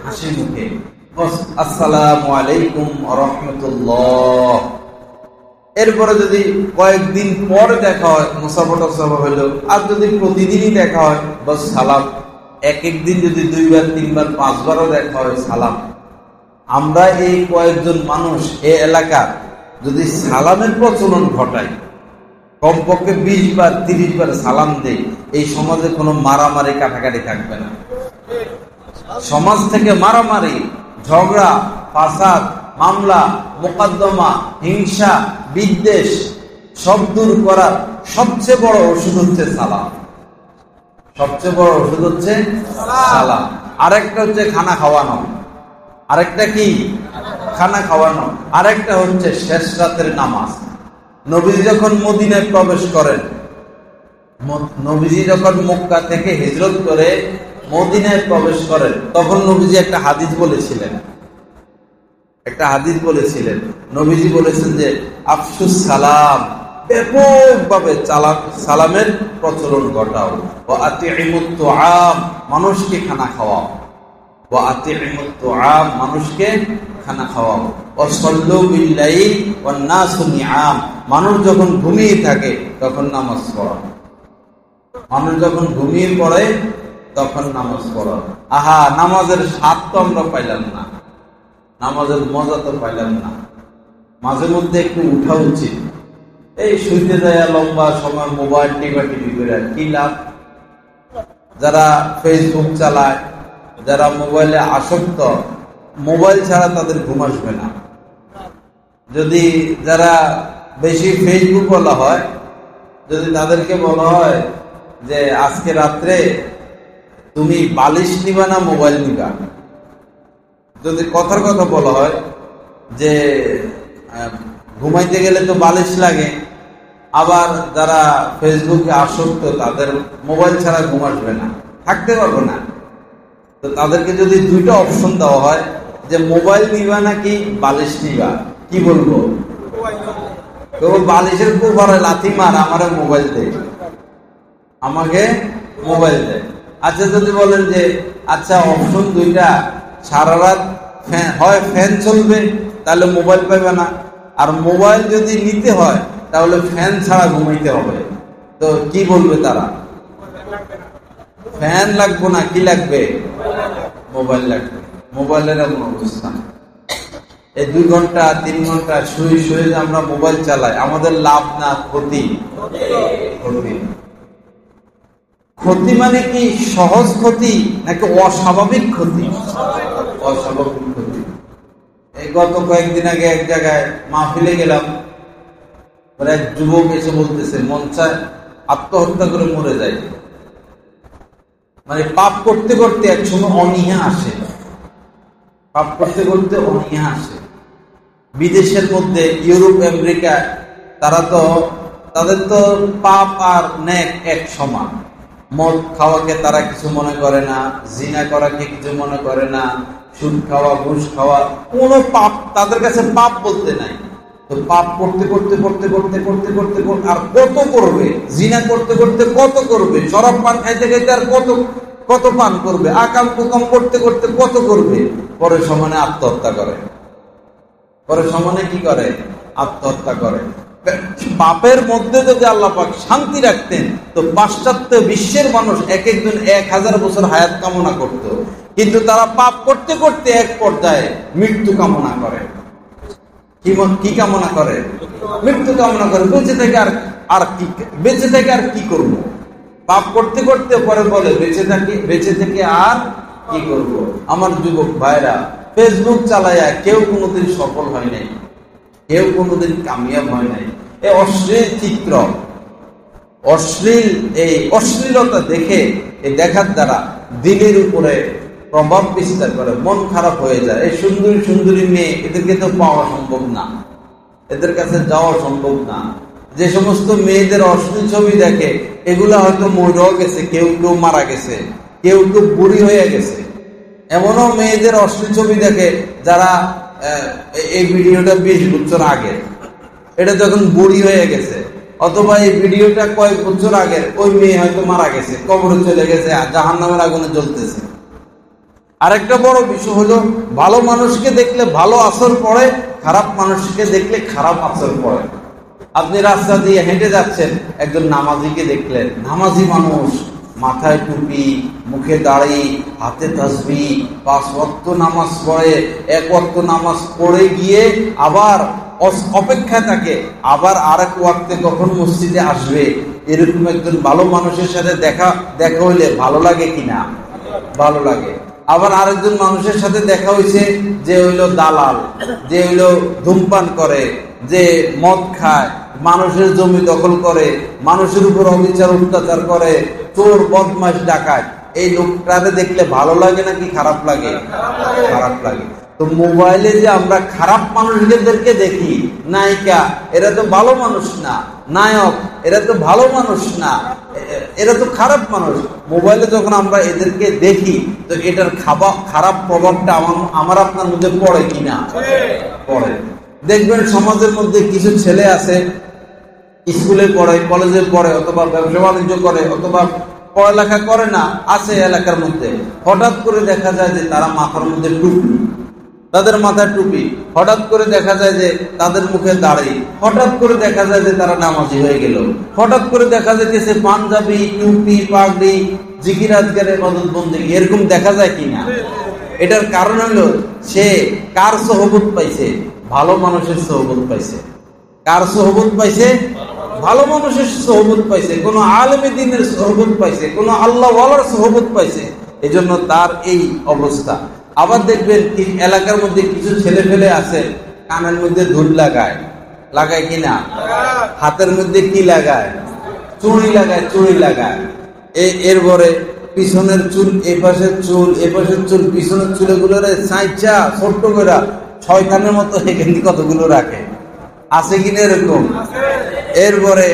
হাসি মুখে, আসসালামু আলাইকুম ওয়া রাহমাতুল্লাহ। এরপরে যদি কয়েকদিন পর দেখা হয় মুসাফা হইলো, আর যদি প্রতিদিনই দেখা হয় বস সালাম। এক একদিন যদি 2 বার 3 বার 5 বারও দেখা হয় সালাম। আমরা এই কয়েকজন মানুষ এই এলাকার যদি সালামের প্রচলন ঘটাই, কমপক্ষে 20 বার 30 বার সালাম দেই, এই সমাজে কোনো মারামারি কাটাকাটি থাকবে না। সমাজ থেকে মারামারি, ঝগড়া, ফাসাদ, মামলা, মোকদ্দমা, হিংসা, বিদ্বেষ সব দূর করার সবচেয়ে বড় ওষুধ হচ্ছে সালাম। সবচেয়ে বড় ওষুধ হচ্ছে সালাম। আরেকটা হচ্ছে খানা খাওয়ানো, আরেকটা কি? খানা খাওয়ানো। আরেকটা হচ্ছে শেষ রাতের নামাজ। নবীজি যখন মদিনায় প্রবেশ করেন, নবীজি যখন মক্কা থেকে হিজরত করে মদিনায় প্রবেশ করেন, তখন নবীজি একটা হাদিস বলেছিলেন, নবীজি বলেছেন যে আফসুস সালাম ব্যাপকভাবে সালামের প্রচলন ঘটাও। ওয়া আতিইমুত তুআম, মানুষকে খানা খাওয়াও। ওয়া আতিইমুত তুআম, মানুষকে খানা খাওয়াও। ওয়া সাল্লু বিল লাইল ওয়ান নাসু নিআম, মানুষ যখন ঘুমিয়ে থাকে তখন নামাজ পড়ো। মানুষ যখন ঘুমিয়ে পড়ে তখন নামাজ পড়ো। আহা, নামাজের স্বাদ তো আমরা পাইলাম না, নামাজের মজা তো পাইলাম না। মাঝে মধ্যে একটু উঠা উচিত। এই শুইতে যায় লম্বা সময় মোবাইল টিপি করে কি লাভ? যারা ফেসবুক চালায়, যারা মোবাইলে আসক্ত, মোবাইল ছাড়া তাদের ঘুম আসবে না। যদি যারা বেশি ফেসবুক বলা হয়, যদি তাদেরকে বলা হয় যে আজকে রাত্রে তুমি বালিশ নিবা না মোবাইল নিবা, যদি কথার কথা বলা হয় যে ঘুমাইতে গেলে তো বালিশ লাগে, আবার যারা ফেসবুকে আসক্ত তাদের মোবাইল ছাড়া ঘুম আসবে না, থাকতে পারবে না। তো তাদেরকে যদি দুইটা অপশন দেওয়া হয় যে মোবাইল নিবা নাকি বালিশ নিবা, কি বলবো? তো বালিশের কোভারে লাথি মার, আমারে মোবাইল দে, আমাকে মোবাইল দে। আচ্ছা, যদি বলেন যে আচ্ছা অপশন দুইটা, সারা রাত হয় ফ্যান চলবে তাহলে মোবাইল পাইবে না, আর মোবাইল যদি নিতে হয় তাহলে ফ্যান ছাড়া ঘুমাইতে হবে, তো কি বলবে তারা? ফ্যান লাগবে না, কি লাগবে? মোবাইল লাগবে। মোবাইলের এমন অবস্থা। এই 2 ঘন্টা 3 ঘন্টা শুয়ে শুয়ে যে আমরা মোবাইল চালাই, আমাদের লাভ না ক্ষতি? ক্ষতি। ক্ষতি মানে কি সহজ ক্ষতি নাকি অস্বাভাবিক ক্ষতি? অস্বাভাবিক ক্ষতি। এই গত কয়েকদিন আগে এক জায়গায় মাহফিলে গেলাম, এক যুবক এসে বলতেছে মন চায় আত্মহত্যা করে মরে যায়। মানে পাপ করতে করতে একসময় অনীহা আসে, পাপ করতে করতে অনীহা আসে। বিদেশের মধ্যে ইউরোপ আমেরিকা, তাদের তো পাপ আর নেক এক সমান। মদ খাওয়াকে তারা কিছু মনে করে না, জিনা করাকে কিছু মনে করে না, সুদ খাওয়া, ঘুষ খাওয়া কোনো পাপ তাদের কাছে পাপ বলতে নাই। তো পাপ করতে করতে করতে করতে করতে করতে আর কত করবে? জিনা করতে করতে কত করবে? শরাব পান খাইতে খাইতে আর কত পান করবে? আকাম কুকাম করতে করতে কত করবে? পরে সমানে আত্মহত্যা করে। পরে সমানে কি করে? আত্মহত্যা করে। পাপের মধ্যে যদি আল্লাহ পাক শান্তি রাখতেন তো পাশ্চাত্য বিশ্বের মানুষ এক একজন 1000 বছর হায়াত কামনা করত, কিন্তু তারা পাপ করতে করতে এক পর্যায়ে মৃত্যু কামনা করে। কি কামনা করে? মৃত্যু কামনা করে। বেঁচে থেকে আর কি করব? পাপ করতে করতে পরে বলে বেঁচে থেকে আর কি করব? আমার যুবক ভাইরা, ফেসবুক চালায়া কেউ কোনোদিন সফল হয় নাই, কেউ কোনোদিন কামিয়াব হয় নাই। এই অশ্লীল চিত্র, অশ্লীলতা দেখে, এই দেখার দ্বারা দিনের উপরে প্রভাব বিস্তার করে, মন খারাপ হয়ে যায়। এই সুন্দরী সুন্দরী মেয়ে, এদেরকে তো পাওয়া সম্ভব না, এদের কাছে যাওয়া সম্ভব না। যে সমস্ত মেয়েদের অশ্লীল ছবি দেখে, এগুলা হয়তো মরেও গেছে, কেউ কেউ মারা গেছে, কেউ কেউ বুড়ি হয়ে গেছে। এমনও মেয়েদের অশ্লীল ছবি দেখে যারা এই ভিডিওটা 20 বছর আগে, এটা যখন বুড়ি হয়ে গেছে, অথবা এই ভিডিওটা কয়েক বছর আগে, ওই মেয়ে হয়তো মারা গেছে, কবরে চলে গেছে, জাহান্নামের আগুনে জ্বলতেছে। আরেকটা বড় বিষয় হলো, ভালো মানুষকে দেখলে ভালো আসর পড়ে, খারাপ মানুষকে দেখলে খারাপ আসর পড়ে। আপনি রাস্তা দিয়ে হেঁটে যাচ্ছেন, একজন নামাজিকে দেখলেন, নামাজি মানুষ, মাথায় টুপি, মুখে দাড়ি, হাতে তাসবিহ, 5 ওয়াক্ত নামাজ পড়ে, 1 ওয়াক্ত নামাজ পড়ে গিয়ে আবার অপেক্ষা থাকে আবার আরেক ওয়াক্তে কখন মসজিদে আসবে। এরকম একজন ভালো মানুষের সাথে দেখা হইলে ভালো লাগে কিনা? ভালো লাগে। আবার আরেকজন মানুষের সাথে দেখা হয়েছে যে হইলো দালাল, যে হইলো ধূমপান করে, যে মদ খায়, মানুষের জমি দখল করে, মানুষের উপর অবিচার অত্যাচার করে, চোর বদমাশ ডাকাত, এই লোকটারে দেখলে ভালো লাগে নাকি খারাপ লাগে? খারাপ লাগে। তো মোবাইলে যে আমরা খারাপ মানুষদেরকে দেখি, নায়িকা, এরা তো ভালো মানুষ না, নায়ক, এরা তো ভালো মানুষ না, এরা তো খারাপ মানুষ। মোবাইলে যখন আমরা এদেরকে দেখি, তো এটার খারাপ প্রভাবটা আমার আপনার মধ্যে পড়ে কিনা? পড়ে। দেখবেন সমাজের মধ্যে কিছু ছেলে আছে, স্কুলে পড়ে, কলেজে পড়ে, অথবা ব্যবসা বাণিজ্য করে, অথবা পড়ালেখা করে না, আছে এলাকার মধ্যে। হঠাৎ করে দেখা যায় যে তারা মাথার মধ্যে টুপি, তাদের মাথায় টুপি। হঠাৎ করে দেখা যায় যে তাদের মুখে দাড়ি। হঠাৎ করে দেখা যায় যে তারা নামাজি হয়ে গেল। হঠাৎ করে দেখা যাইতেছে পাঞ্জাবি, টুপি, পাগড়ি, জিকির আজকার, ইবাদত বন্দেগী, এরকম দেখা যায় কিনা? এটার কারণ হলো সে কার সোহবত পাইছে? ভালো মানুষের সোহবত পাইছে। কার সোহবত পাইছে? ভালো মানুষের সোহবত পাইছে, কোন আলেমে দ্বীনের সোহবত পাইছে, কোন আল্লাহ ওয়ালার সোহবত পাইছে, এজন্য তার এই অবস্থা। আবার দেখবেন এলাকার মধ্যে কিছু ছেলে ফেলে আছে, কানের মধ্যে ধুল লাগায়, লাগায় কিনা? হাতের মধ্যে কি লাগায়? চুড়ি লাগায়, চুড়ি লাগায়। এরপরে পিছনের চুল, এপাশের চুল, এপাশের চুল, পিছনের চুলগুলো চাইচা ছোট্ট করে শয়তানের মতো এখানে কতগুলো রাখে, আছে কিনা এরকম? এরপরে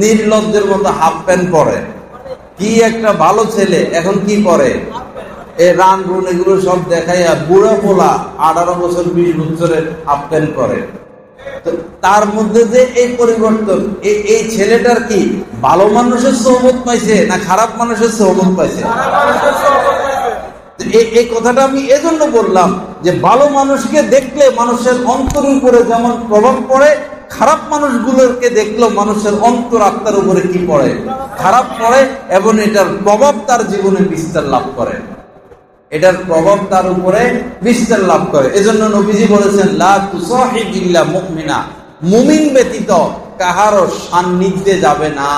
নির্লজ্জের মতো হাফ প্যান্ট পরে। কি একটা ভালো ছেলে, এখন কি করে? রান রুন এগুলো সব দেখাইয়া বুড়া পোলা 18 বছর 20 বছরের হাফ প্যান্ট করে। তার মধ্যে যে এই পরিবর্তন, এই ছেলেটার কি ভালো মানুষের সোহবত পাইছে না খারাপ মানুষের সোহবত পাইছে? এই কথাটা আমি এজন্য বললাম যে ভালো মানুষকে দেখলে মানুষের অন্তরের উপরে যেমন প্রভাব পড়ে, খারাপ মানুষগুলোকে দেখলেও মানুষের অন্তর আত্মার উপরে কি পড়ে? খারাপ পড়ে, এবং এটার প্রভাব তার জীবনে বিস্তার লাভ করে। এটার প্রভাব তার উপরে বিস্তার লাভ করে। এজন্য নবীজি বলেছেন, লা তুসাহিব ইল্লা মুমিনা, মুমিন ব্যতীত কাহারও সান্নিধ্যে যাবে না,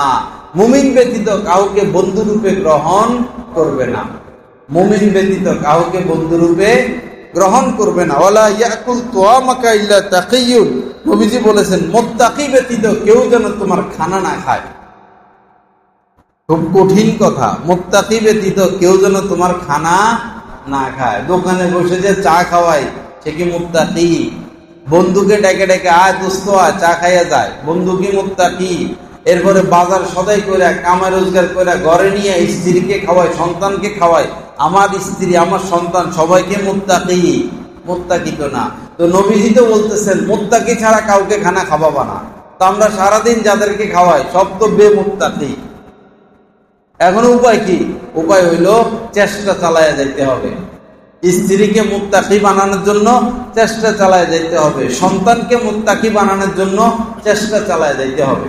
মুমিন ব্যতীত কাউকে বন্ধুরূপে গ্রহণ করবে না, মুমিন ব্যতীত কাউকে বন্ধুরূপে গ্রহণ করবে না। ওয়ালা ইয়াকুল তুআমাকা ইল্লা তাকিয়ুন, নবীজি বলেছেন মুত্তাকি ব্যতীত কেউ যেন তোমার খানা না খায়। খুব কঠিন কথা, মুত্তাকি ব্যতীত কেউ যেন তোমার খানা না খায়। দোকানে বসে যে চা খাওয়াই, সে কি মুত্তাকি? বন্ধুকে ডেকে ডেকে আয় দোস্ত আয় চা খাইয়া যায়, বন্ধু কি মুত্তাকি? এরপরে বাজার সদাই করে কামাই রোজগার করে ঘরে নিয়ে স্ত্রীকে খাওয়ায়, সন্তানকে খাওয়ায়, আমার স্ত্রী আমার সন্তান সবাইকে মুত্তাকি? মুত্তাকি তো না। তো নবীজি তো বলতেছেন মুত্তাকি ছাড়া কাউকে খানা খাওয়াবা না। তো আমরা সারাদিন যাদেরকে খাওয়াই সব তো বেমুত্তাকি। এখন উপায় কি? উপায় হইল চেষ্টা চালায় যাইতে হবে। স্ত্রীকে মুত্তাকি বানানোর জন্য চেষ্টা চালায় যাইতে হবে, সন্তানকে মুত্তাকি বানানোর জন্য চেষ্টা চালায় যাইতে হবে।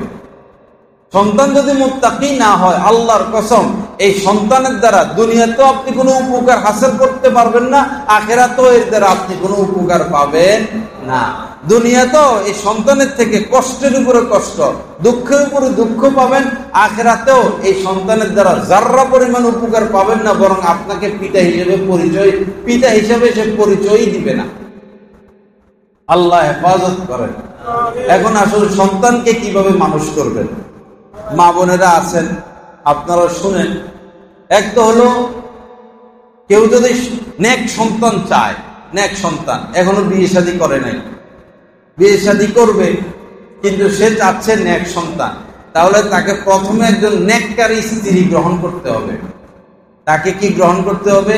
সন্তান যদি মুত্তাকি না হয়, আল্লাহর কসম, এই সন্তানের দ্বারা দুনিয়াতেও আপনি কোনো উপকার হাসিল করতে পারবেন না, আখিরাতেও এর দ্বারা আপনি কোনো উপকার পাবেন না। দুনিয়াতেও এই সন্তানের থেকে কষ্টের উপরে কষ্ট, দুঃখের উপরে দুঃখ পাবেন, আখিরাতেও এই সন্তানের দ্বারা যার্রা পরিমাণ উপকার পাবেন না, বরং আপনাকে পিতা হিসেবে সে পরিচয়ই দিবে না। আল্লাহ হেফাজত করেন। এখন আসলে সন্তানকে কিভাবে মানুষ করবেন? মা বোনেরা আছেন, আপনারা শুনেন। এক তো হলো কেউ যদি নেক সন্তান চায়, নেক সন্তান, এখনো বিয়ে শাদী করে নাই, বিয়ে শাদী করবে, কিন্তু সে চাচ্ছে নেক সন্তান, তাহলে তাকে প্রথমে একজন নেককার স্ত্রী গ্রহণ করতে হবে। তাকে কি গ্রহণ করতে হবে?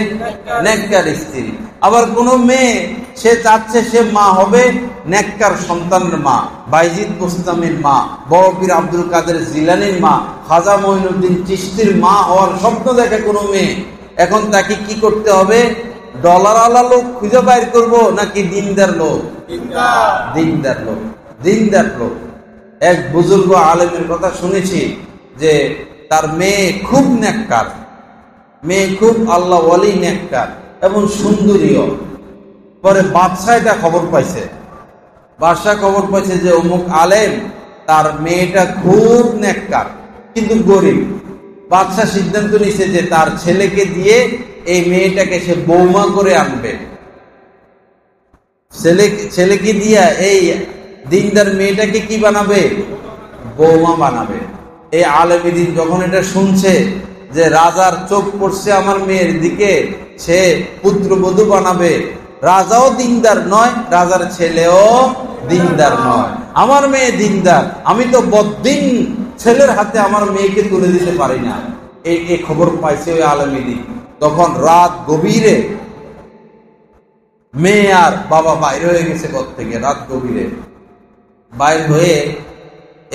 নেককার স্ত্রী। আবার কোন মেয়ে সে চাচ্ছে সে মা হবে, নেককার সন্তানের মা, বাইজিদ বুস্তামির মা, বড় পীর আব্দুল কাদের জিলানির মা, খাজা মঈনুদ্দিন চিশতির মা হওয়ার স্বপ্ন দেখে কোনো মেয়ে। এখন তাকে কি করতে হবে? ডলার আলা লোক খুঁজে বাইর করবো নাকি দিনদার লোক? দিনদার লোক, দিনদার লোক। এক বুজুর্গ আলেমের কথা শুনেছি যে তার মেয়ে খুব নেককার, মেয়ে খুব আল্লাহ ওয়ালি নেককার এবং সুন্দরীও। পরে বাদশাহ এটা খবর পাইছে, বাদশাহ খবর পাইছে যে অমুক আলেম, তার মেয়েটা খুব নেককার কিন্তু গরিব। বাদশাহ সিদ্ধান্ত নিছে যে তার ছেলেকে দিয়ে এই মেয়েটাকে সে বৌমা করে আনবে। ছেলেকে দিয়া এই দিনদার মেয়েটাকে কি বানাবে? বৌমা বানাবে। এই আলেমী দিন যখন এটা শুনছে যে রাজার চোখ পড়ছে আমার মেয়ের দিকে, সে পুত্রবধূ বানাবে, রাজাও দিনদার নয়, রাজার ছেলেও দিনদার নয়, আমার মেয়ে দিনদার, আমি তো বদ্দিন ছেলের হাতে আমার মেয়েকে তুলে দিতে পারি না। এই খবর পাইছে ওই আলেমী দিন। তখন রাত গভীরে মেয়ে আর বাবা বাইরে হয়ে গেছে ঘর থেকে, রাত গভীরে বাইর হয়ে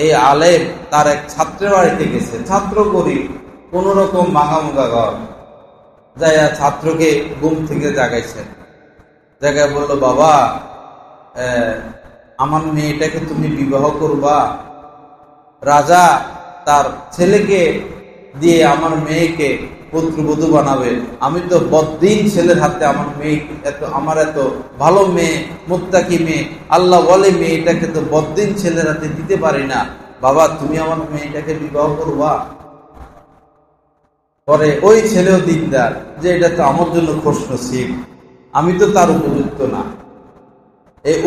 এই আলেম তার এক ছাত্রের বাড়িতে গেছে, ছাত্র গরিব, কোন রকম ভাঙামুগা ঘর, যাইয়া ছাত্রকে ঘুম থেকে জাগাইছে, জায়গায় বলল, বাবা আমার মেয়েটাকে তুমি বিবাহ করবা? রাজা তার ছেলেকে দিয়ে আমার মেয়েকে পুত্রবধূ বানাবে, আমি তো বদ্দিন ছেলের হাতে আমার মেয়ে, আমার এত ভালো মেয়ে, মুত্তাকি মেয়ে, আল্লাহ বলে মেয়েটাকে তো বদ্দিন ছেলের হাতে দিতে পারি না, বাবা তুমি আমার মেয়েটাকে বিবাহ করবা? পরে ওই ছেলেও দিনদার, যে এটা তো আমার জন্য খুশনসিব, আমি তো তার উপযুক্ত না।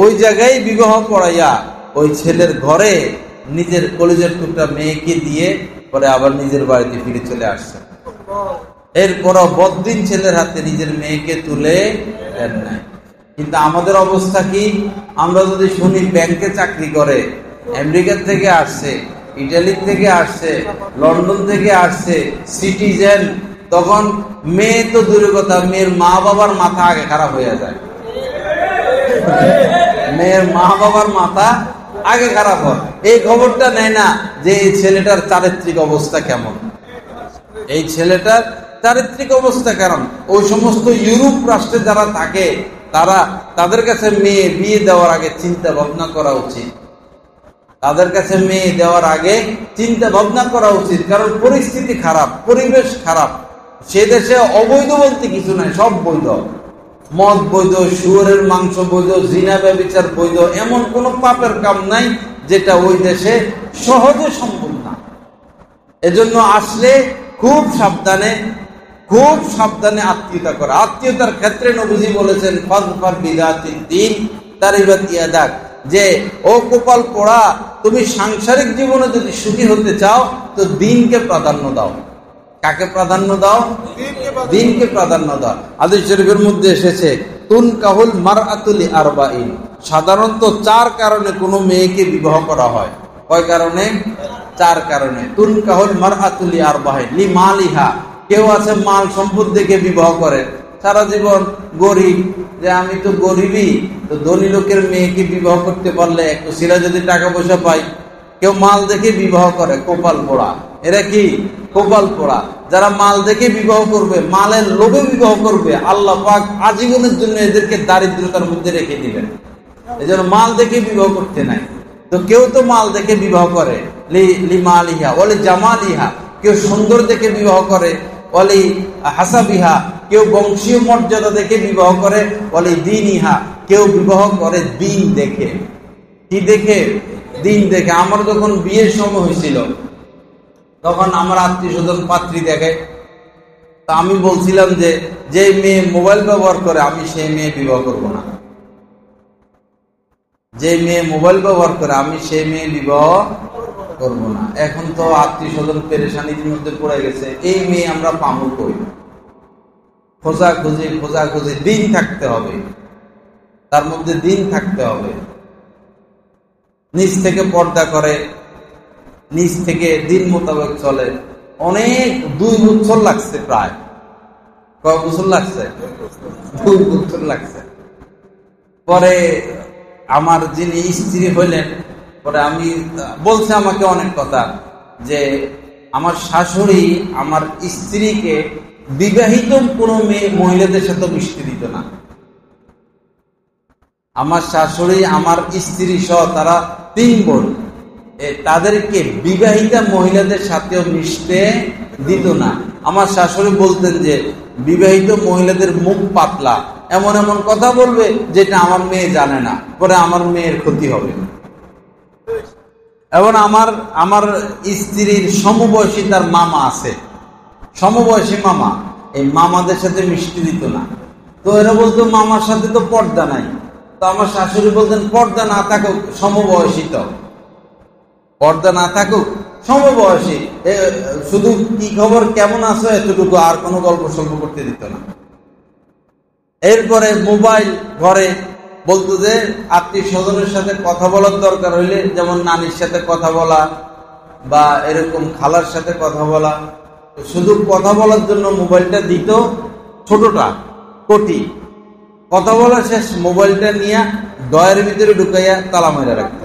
ওই জায়গায় বিবাহ করাইয়া ওই ছেলের ঘরে নিজের কলেজের টুকরা মেয়েকে দিয়ে পরে আবার নিজের বাড়িতে ফিরে চলে আসছে। এরপরও বদ্দিন ছেলের হাতে নিজের মেয়েকে তুলে দেন নাই। কিন্তু আমাদের অবস্থা কি? আমরা যদি শুনি ব্যাংকে চাকরি করে, আমেরিকা থেকে আসছে, ইটালি থেকে আসছে, লন্ডন থেকে আসছে, সিটিজেন, তখন মেয়ে তো দূরের কথা, মেয়ের মা বাবার মাথা আগে খারাপ হয়ে যায়। মেয়ের মা বাবার মাথা আগে খারাপ হয়, এই খবরটা নেয় না যে এই ছেলেটার চারিত্রিক অবস্থা কেমন, এই ছেলেটার চারিত্রিক অবস্থা কেমন। ওই সমস্ত ইউরোপ রাষ্ট্রে যারা থাকে তাদের কাছে মেয়ে বিয়ে দেওয়ার আগে চিন্তা ভাবনা করা উচিত, তাদের কাছে মেয়ে দেওয়ার আগে চিন্তা ভাবনা করা উচিত। কারণ পরিস্থিতি খারাপ, পরিবেশ খারাপ, সে দেশে অবৈধ বলতে কিছু নাই, সব বৈধ। মদ বৈধ, শুয়োরের মাংস বৈধ, জিনা ব্যভিচার বৈধ, এমন কোন পাপের কাম নাই যেটা ওই দেশে সহজে সম্ভব না। এজন্য আসলে খুব সাবধানে আত্মীয়তা করা। আত্মীয়তার ক্ষেত্রে নবীজি বলেছেন, ফাযফার বিযাতিদ দ্বীন তারিবাত ইয়াদাক, যে ও কপাল পোড়া, তুমি সাংসারিক জীবনে যদি সুখী হতে চাও তো দ্বীনকে প্রাধান্য দাও। কাকে প্রাধান্য দাও? দ্বীনকে প্রাধান্য দাও। হাদিস শরীফের মধ্যে এসেছে, তুনকাহুল মারআতু লিআরবাঈন, সাধারণত 4 কারণে কোনো মেয়েকে বিবাহ করা হয়। কয় কারণে? 4 কারণে। তুনকাহুল মারআতু লিআরবাঈন, লিমালিহা, কেউ আছে মাল সম্পদ দেখে বিবাহ করে, সারা জীবন গরিব, যে আমি তো গরিবই, তো ধনী লোকের মেয়েকে বিবাহ করতে পারলে একটু সিরা যদি টাকা পয়সা পাই। কেউ মাল দেখে বিবাহ করে, কপাল পোড়া। এরা কি? কপাল পোড়া। যারা মাল দেখে বিবাহ করবে, মালের লোভে বিবাহ করবে, আল্লাহ পাক আজীবনের জন্য এদেরকে দারিদ্রতার মধ্যে রেখে দিবেন। এই জন্য মাল দেখে বিবাহ করতে নাই। তো কেউ তো মাল দেখে বিবাহ করে, লিমালিহা ওয়ালি জামালিহা, কেউ সুন্দর দেখে বিবাহ করে, ওয়ালি হাসাবিহা, কেউ বংশীয় মর্যাদা দেখে বিবাহ করে, ওয়ালি দীনিহা, কেউ বিবাহ করে দিন দেখে। কি দেখে? দিন দেখে। আমার যখন বিয়ের সময় হয়েছিল, তখন আমার আত্মীয় স্বজন পাত্রী দেখে, তা আমি বলছিলাম যে মেয়ে মোবাইল ব্যবহার করে আমি সেই মেয়ে বিবাহ করব না, যে মেয়ে মোবাইল ব্যবহার করে আমি সেই মেয়ে বিবাহ করব না। এখন তো আত্মীয় স্বজন পেরেশানির মধ্যে পড়ে গেছে, এই মেয়ে আমরা পাবো কই? খোঁজাখুঁজি, দিন থাকতে হবে, তার মধ্যে দিন থাকতে হবে। নিজ থেকে পর্দা করে, নিজ থেকে দিন মোতাবেক চলে। অনেক 2 বছর লাগছে, প্রায় কয় বছর লাগছে? 2 বছর লাগছে। পরে আমার যিনি স্ত্রী হইলেন, পরে আমি বলছে আমাকে অনেক কথা, যে আমার শাশুড়ি আমার স্ত্রীকে বিবাহিত কোনো মহিলাদের সাথে মিশতে দিত না। আমার শাশুড়ি আমার স্ত্রী সহ তারা 3 বোন, তাদেরকে বিবাহিতা মহিলাদের সাথেও মিশতে দিত না। আমার শাশুড়ি বলতেন যে বিবাহিত মহিলাদের মুখ পাতলা, এমন এমন কথা বলবে যেটা আমার মেয়ে জানে না, পরে আমার মেয়ের ক্ষতি হবে। এবং আমার স্ত্রীর সমবয়সী তার মামা আছে, সমবয়সী মামা, এই মামাদের সাথে মিশতে দিত না। তো এরা বলতো মামার সাথে তো পর্দা নাই। তো আমার শাশুড়ি বলতেন পর্দা না থাকুক, সমবয়সী, তো পর্দা না থাকুক, সমবয়সী, শুধু কি খবর কেমন আছো এতটুকু, আর কোনো গল্প সল্প করতে দিত না। এরপরে মোবাইল ঘরে বলতো যে আত্মীয় স্বজনের সাথে কথা বলার দরকার হইলে, যেমন নানির সাথে কথা বলা বা এরকম খালার সাথে কথা বলা, শুধু কথা বলার জন্য মোবাইলটা দিত, ছোটটা কোটি, কথা বলা শেষ, মোবাইলটা নিয়ে ডয়ের ভিতরে ঢুকাইয়া তালা মেরে রাখত।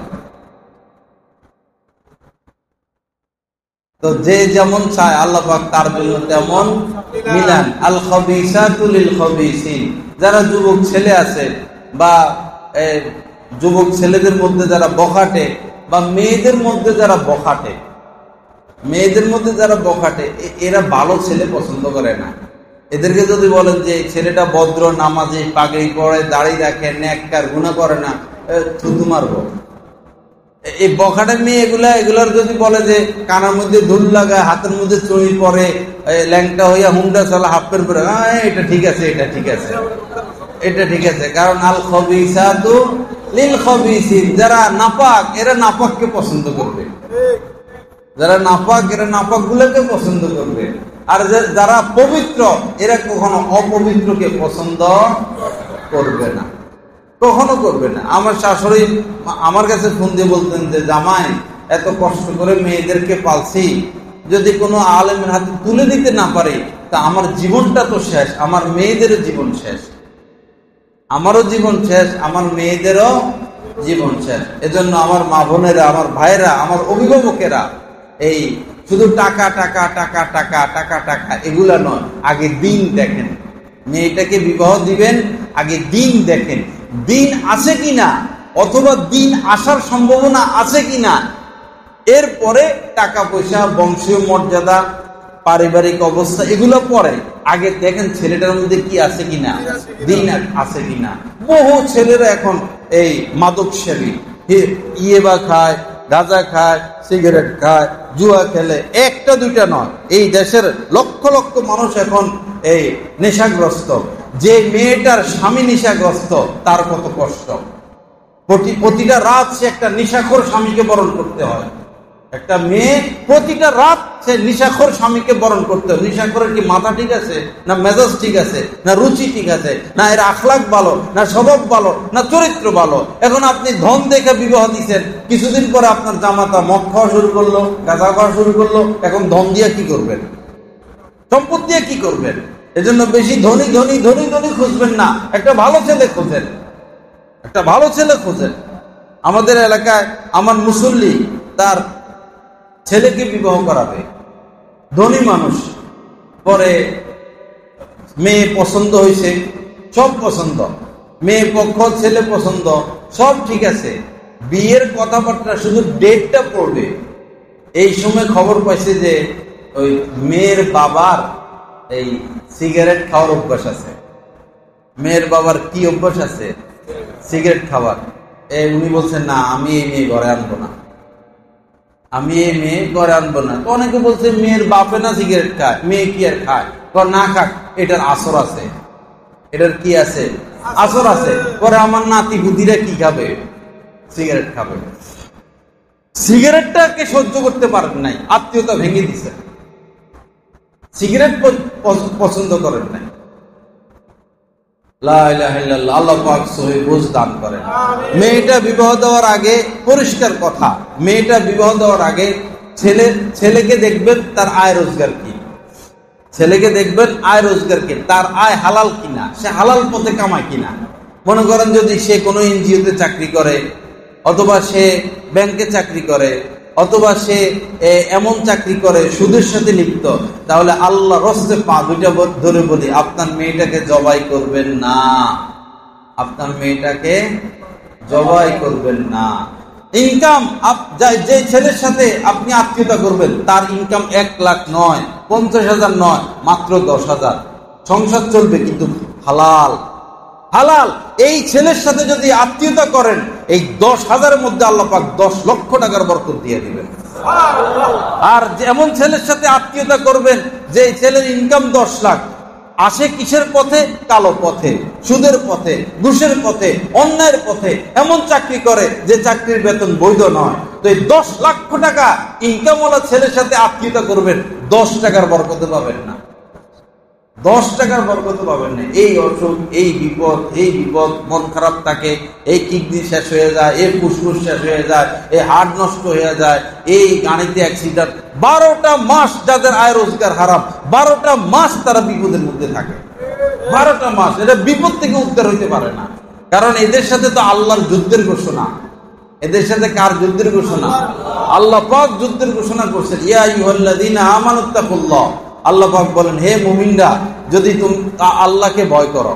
তো যে যেমন চায় আল্লাহ পাক তার জন্য তেমন মিলান। আল খাবিসাতু লিল খাবিসিন, যারা যুবক ছেলে আছে বা যুবক ছেলেদের মধ্যে যারা বখাটে বা মেয়েদের মধ্যে যারা বখাটে, এরা ভালো ছেলে পছন্দ করে না। এদেরকে যদি বলেন যে ছেলেটা ভদ্র, নামাজি, পাগড়ি পরে, দাড়ি রাখে, নেককার, গুনাহ করে না, থুতু মারবো। এই বখাটে মেয়ে এগুলার যদি বলে যে কানের মধ্যে দুল লাগায়, হাতের মধ্যে চড়ি পরে, ল্যাংটা হইয়া হুন্ডা চালা, হাফ প্যান্ট পরে, এটা ঠিক আছে, এটা ঠিক আছে। কারণ আল খাবিসাতু লিল খাবিসিন, যারা নাপাক এরা নাপাককে পছন্দ করবে, যারা নাপাক এরা নাপাক গুলোকে পছন্দ করবে। আর যারা পবিত্র এরা কখনো অপবিত্রকে পছন্দ করবে না, কখনো করবে না। আমার শাশুড়ি আমার কাছে ফোন দিয়ে বলতেন যে জামাই, এত কষ্ট করে মেয়েদেরকে পালছি, যদি কোনো আলেমের হাতে তুলে দিতে না পারি তা আমার জীবনটা তো শেষ, আমার মেয়েদেরও জীবন শেষ, আমারও জীবন শেষ, আমার মেয়েদেরও জীবন শেষ। এজন্য আমার মা বোনেরা, আমার ভাইরা, আমার অভিভাবকেরা এই শুধু টাকা টাকা টাকা টাকা টাকা টাকা এগুলা নয়, আগে দিন দেখেন। মেয়েটাকে বিবাহ দিবেন, আগে দিন দেখেন, দিন আছে কিনা, অথবা দিন আসার সম্ভাবনা আছে কিনা। এরপরে টাকা পয়সা, বংশীয় মর্যাদা, পারিবারিক অবস্থা এগুলো পরে, আগে দেখেন ছেলেটার মধ্যে কি আছে কিনা, দিন আছে কিনা। বহু ছেলেরা এখন এই মাদক সেবী, ইয়েবা খায়, গাঁজা খায়, সিগারেট খায়, জুয়া খেলে, একটা দুইটা নয়, এই দেশের লক্ষ লক্ষ মানুষ এখন এই নেশাগ্রস্ত। যে মেয়েটার স্বামী নেশাগ্রস্ত তার কত কষ্ট, প্রতিটা রাত সে একটা নেশাখোর স্বামীকে বরণ করতে হয়। একটা মেয়ে প্রতিটা রাত সে নেশাখোর স্বামীকে বরণ করতে হয়। নেশাখোরের কি মাথা ঠিক আছে, না মেজাজ ঠিক আছে, না রুচি ঠিক আছে, না এর আখলাক ভালো, না স্বভাব ভালো, না চরিত্র ভালো। এখন আপনি ধন দেখে বিবাহ দিচ্ছেন, কিছুদিন পরে আপনার জামাতা মদ খাওয়া শুরু করলো, গাঁজা খাওয়া শুরু করলো, এখন ধন দিয়ে কি করবেন, সম্পদ দিয়ে কি করবেন? এজন্য বেশি ধনী ধনী ধনী ধনী খুঁজবেন না, একটা ভালো ছেলে খোঁজেন, একটা ভালো ছেলে খোঁজেন। আমাদের এলাকায় আমার মুসল্লি তার ছেলেকে বিবাহ করাবে, ধনী মানুষ, পরে মেয়ে পছন্দ হয়েছে, সব পছন্দ, মেয়ে পক্ষ ছেলে পছন্দ, সব ঠিক আছে, বিয়ের কথাবার্তা শুধু ডেটটা পড়বে। এই সময় খবর পাইছে যে ওই মেয়ের বাবার এই সিগারেট খাওয়ার অভ্যাস আছে। মেয়ের বাবার কি অভ্যাস আছে? সিগারেট খাওয়ার। উনি বলছেন না, আমি এই মেয়ে ঘরে আনবো না, আমি এই মেয়ে ঘরে আনবো না। তো অনেকে বলছে মেয়ের বাপে না সিগারেট খায়, মেয়ে কি আর খায়? না খাক, এটার আসর আছে, এটার কি আছে? আসর আছে। পরে আমার নাতি বুদ্ধিরা কি খাবে? সিগারেট খাবে। সিগারেটটাকে সহ্য করতে পারেন নাই, আত্মীয়তা ভেঙে দিছে, সিগারেট পছন্দ করেন নাই। লা ইলাহা ইল্লাল্লাহ, আল্লাহ পাক সহিহ বুঝ দান করেন। মেয়েটা বিবাহ দেওয়ার আগে পরিষ্কার কথা, মেয়েটা বিবাহ দেওয়ার আগে ছেলেকে দেখবেন তার আয় রোজগার কি, ছেলেকে দেখবেন আয় রোজগার কি, তার আয় হালাল কিনা, সে হালাল পথে কামায় কিনা। মনে করেন যদি সে কোনো এনজিওতে চাকরি করে, অথবা সে ব্যাংকে চাকরি করে, অথবা সে এমন চাকরি করে সুদের সাথে লিপ্ত, তাহলে আল্লাহ রস্তে পা দুইটা ধরে বলি, আপনার মেয়েটাকে জবাই করবেন না, আপনার মেয়েটাকে জবাই করবেন না। ইনকাম যে ছেলের সাথে আপনি আত্মীয়তা করবেন তার ইনকাম 1 লাখ নয়, 50,000 নয়, মাত্র 10,000, সংসার চলবে কিন্তু হালাল, হালাল। এই ছেলের সাথে যদি আত্মীয়তা করেন, এই 10,000-এর মধ্যে আল্লাহ পাক 10 লক্ষ টাকার বরকত দিয়ে দিবেন। আর এমন ছেলের সাথে আত্মীয়তা করবেন যে ছেলের ইনকাম 10 লাখ, আসে কিসের পথে? কালো পথে, সুদের পথে, ঘুষের পথে, অন্যায়ের পথে, এমন চাকরি করে যে চাকরির বেতন বৈধ নয়। তো এই 10 লক্ষ টাকা ইনকামওয়ালা ছেলের সাথে আত্মীয়তা করবেন, 10 টাকার বরকতে পাবেন না, 10 টাকার বরকত পাবেন না। এই অসুখ, এই বিপদ, মন খারাপ থাকে, এই কিডনি শেষ হয়ে যায়, এই ফুসফুস শেষ হয়ে যায়, এই হার্ট নষ্ট হয়ে যায়, এই গাড়িতে অ্যাক্সিডেন্ট। 12টা মাস যাদের আয় রোজগার হারাম, 12টা মাস তারা বিপদের মধ্যে থাকে, 12টা মাস। এটা বিপদ থেকে উদ্ধার হইতে পারে না, কারণ এদের সাথে তো আল্লাহর যুদ্ধের ঘোষণা, এদের সাথে কার যুদ্ধের ঘোষণা? আল্লাহ পাক যুদ্ধের ঘোষণা করছেন, ইয়া আইয়ুহাল্লাযীনা আমানুত্তাকুল্লাহ। আল্লাহ পাক বলেন, হে মুমিনরা, যদি তোমরা আল্লাহকে ভয় করো,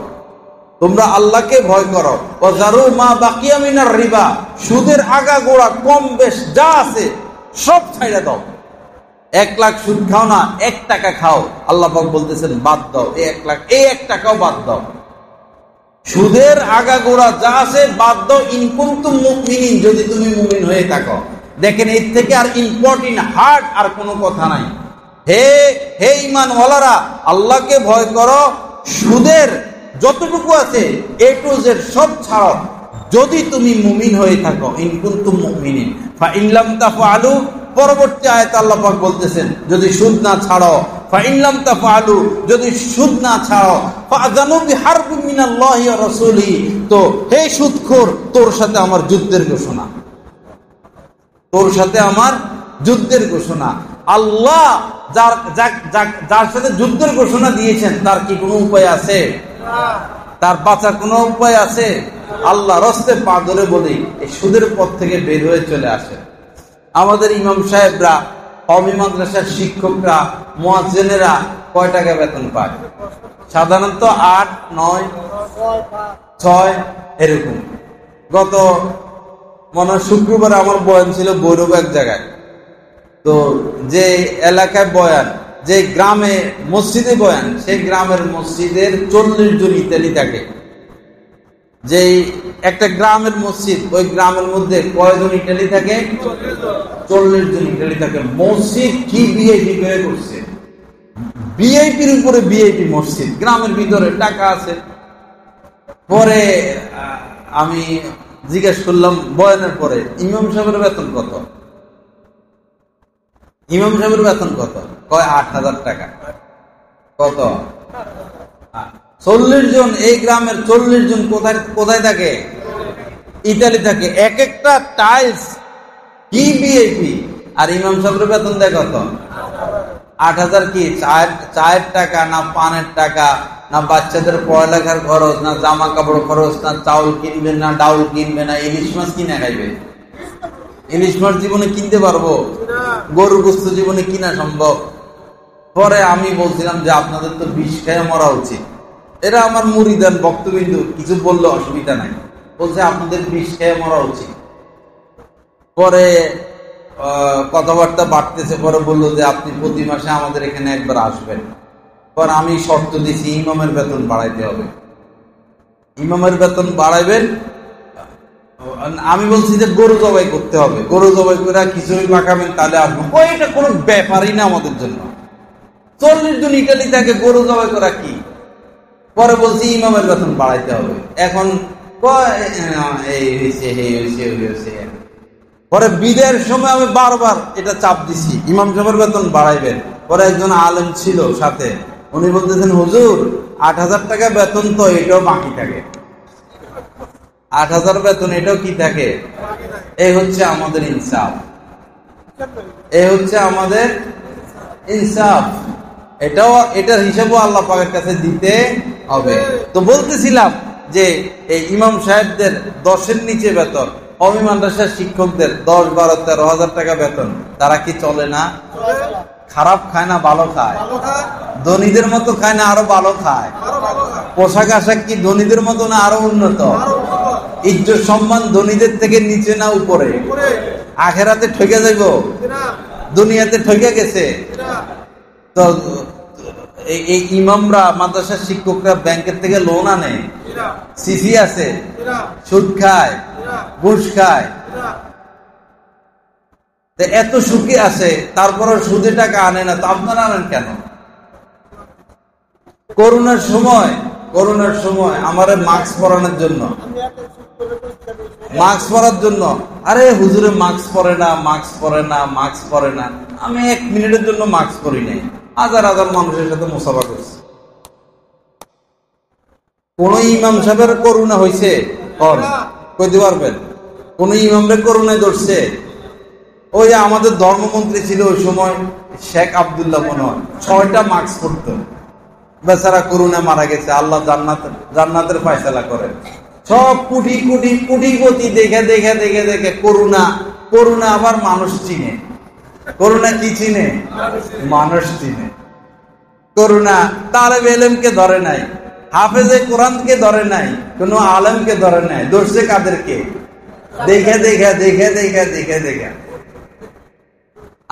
তোমরা আল্লাহকে ভয় করো, ওয়াজারু মা বাকিয়া মিনার রিবা, সুদের আগাগোড়া কম বেশ যা আছে সব ছাইড়া দাও। 1 লাখ সুদ খাও না, 1 টাকা খাও, আল্লাহ পাক বলতেছেন বাদ দাও। এই 1 লাখ, এই 1 টাকাও বাদ দাও। সুদের আগাগোড়া যা আছে বাদ দাও, ইন কুনতুম মুমিনিন, যদি তুমি মুমিন হয়ে থাকো। দেখেন, এর থেকে আর ইম্পর্টেন্ট হার্ড আর কোনো কথা নাই। হে ঈমানওয়ালারা, আল্লাহকে ভয় করো, সুদের যতটুকু আছে এ টু জেড সব ছাড়ো, যদি তুমি মুমিন হয়ে থাকো। ইন কুনতুম মুমিনিন ফা ইন লাম তাফআলু, পরবর্তী আয়াতে আল্লাহ পাক বলতেছেন, যদি সুদ না ছাড়ো, ফা ইন লাম তাফআলু, যদি সুদ না ছাড়ো, ফাযানু বিহারবিন মিনাল্লাহি ওয়া রাসূলিহি, তো হে সুদখোর, তোর সাথে আমার যুদ্ধের ঘোষণা, তোর সাথে আমার যুদ্ধের ঘোষণা। আল্লাহ যার সাথে যুদ্ধের ঘোষণা দিয়েছেন, তার কি কোনো উপায় আছে? তার বাঁচার কোনো উপায় আছে? আল্লাহ রস্তে পা ধরে বলি, এই সুদের পথ থেকে বের হয়ে চলে আসে। আমাদের ইমাম সাহেবরা, কওমি মাদ্রাসার শিক্ষকরা, মুয়াজ্জিনেরা কয় টাকা বেতন পায়? সাধারণত 8, 9, 6 এরকম। গত মনে হয় শুক্রবার আমার বয়ান ছিল বৈরব এক জায়গায়। তো যে এলাকায় বয়ান, যে গ্রামে মসজিদে বয়ান, সেই গ্রামের মসজিদের 40 জন ইতালি থাকে। যে একটা গ্রামের মসজিদ, ওই গ্রামের মধ্যে কয়জন ইতালি থাকে? 40 জন ইতালি থাকে। মসজিদ কি ভিআইপি করে করছে, ভিআইপির উপরে ভিআইপি মসজিদ, গ্রামের ভিতরে টাকা আছে। পরে আমি জিজ্ঞেস করলাম বয়ানের পরে, ইমাম সাহেবের বেতন কত? ইমাম সাহেবের বেতন কত? কয় 8,000 টাকা। কত? 40 জন, এই গ্রামের 40 জন কোথায় থাকে? ইতালি থাকে। এক একটা টাইলস কি ভিআইপি, আর ইমাম সাহেবের বেতন দেয় কত? 8,000। কি চায়ের টাকা, না পানের টাকা, না বাচ্চাদের পড়ালেখার খরচ, না জামা কাপড় খরচ, না চাউল কিনবে, না ডাউল কিনবে, না ইলিশ মাছ কিনে খাইবে? ইলিশ মাছ জীবনে কিনতে পারবো? গরুর গোশত জীবনে কিনা সম্ভব? পরে আমি বলছিলাম যে আপনাদের তো বিষ খেয়ে মরা উচিত। এরা আমার মুরিদান বক্তবিন্দু, কিছু বললে অসুবিধা নাই, বলছে আপনাদের বিষ খেয়ে মরা উচিত। পরে কথাবার্তা বাড়তেছে, পরে বললো যে আপনি প্রতি মাসে আমাদের এখানে একবার আসবেন। পর আমি শর্ত দিছি, ইমামের বেতন বাড়াইতে হবে। ইমামের বেতন বাড়াইবেন। আমি বলছি যে গরু জবাই করতে হবে, গরু জবাই করে খিচুড়ি পাকাবেন, তাহলে আসবো। এটা কোনো ব্যাপারই না আমাদের জন্য। 40 জন ইটালি থাকে, গরু জবাই করা কি? পরে বলছি ইমামের বেতন বাড়াইতে হবে। এখন পরে বিদায়ের সময় আমি বারবার এটা চাপ দিছি, ইমাম সাহেবের বেতন বাড়াইবেন। পরে একজন আলেম ছিল সাথে, উনি বলতেছেন, হুজুর 8,000 টাকা বেতন তো এটাও বাকি থাকে। 8,000 বেতন এটাও কি থাকে? এই হচ্ছে আমাদের ইনসাফ, এই হচ্ছে আমাদের ইনসাফ। এটার হিসাবও আল্লাহ পাকের কাছে দিতে হবে। তো বলতেছিলাম যে এই ইমাম সাহেবদের 10-এর নিচে বেতন, কওমি মাদ্রাসার শিক্ষকদের 10, 12, 13,000 টাকা বেতন, তারা কি চলে না? খারাপ খায় না ভালো খায়? ধনীদের মতো খায় না আরো ভালো খায়? পোশাক আশাক কি ধনীদের মতো না আরো উন্নত? ইজ্জত সম্মান ধনীদের থেকে নিচে না উপরে? আখেরাতে ঠকে যাইব, দুনিয়াতে ঠকে গেছে। তো এই ইমামরা, মাদ্রাসার শিক্ষকরা ব্যাংকের থেকে লোন আনে, সিসি আছে, সুদ খায়, ঘুষ খায়, এত সুখী আছে, তারপরে সুদে টাকা আনে না। তো আপনারা আনেন কেন? করোনার সময় আমারে মাস্ক পরানোর জন্য, মাস্ক পরার জন্য, আরে হুজুরে মাস্ক পরে না, মাস্ক পরে না, মাস্ক পরে না। আমি 1 মিনিটের জন্য মাস্ক পরি নাই, হাজার হাজার মানুষের সাথে মুসাফা করছি। কোন ইমাম সাহেবের করোনা হয়েছে? কইতে পারবেন? কোন ইমামরে করোনায় ধরছে? ওই আমাদের ধর্মমন্ত্রী ছিল ওই সময়, শেখ আব্দুল্লাহ, মনে হয় 6টা মাস্ক পরতো। বেচারা করোনা মারা গেছে, আল্লাহ জান্নাতের ফয়সালা করেন। সব কুটিপতি দেখে করুণা আবার মানুষ চিনে। করুণা কি চিনে? মানুষ চিনে। করুণা তালেবে ইলমকে ধরে নাই, হাফেজে কোরআনকে ধরে নাই, কোন আলেমকে ধরে নাই, ধরছে কাদেরকে? দেখে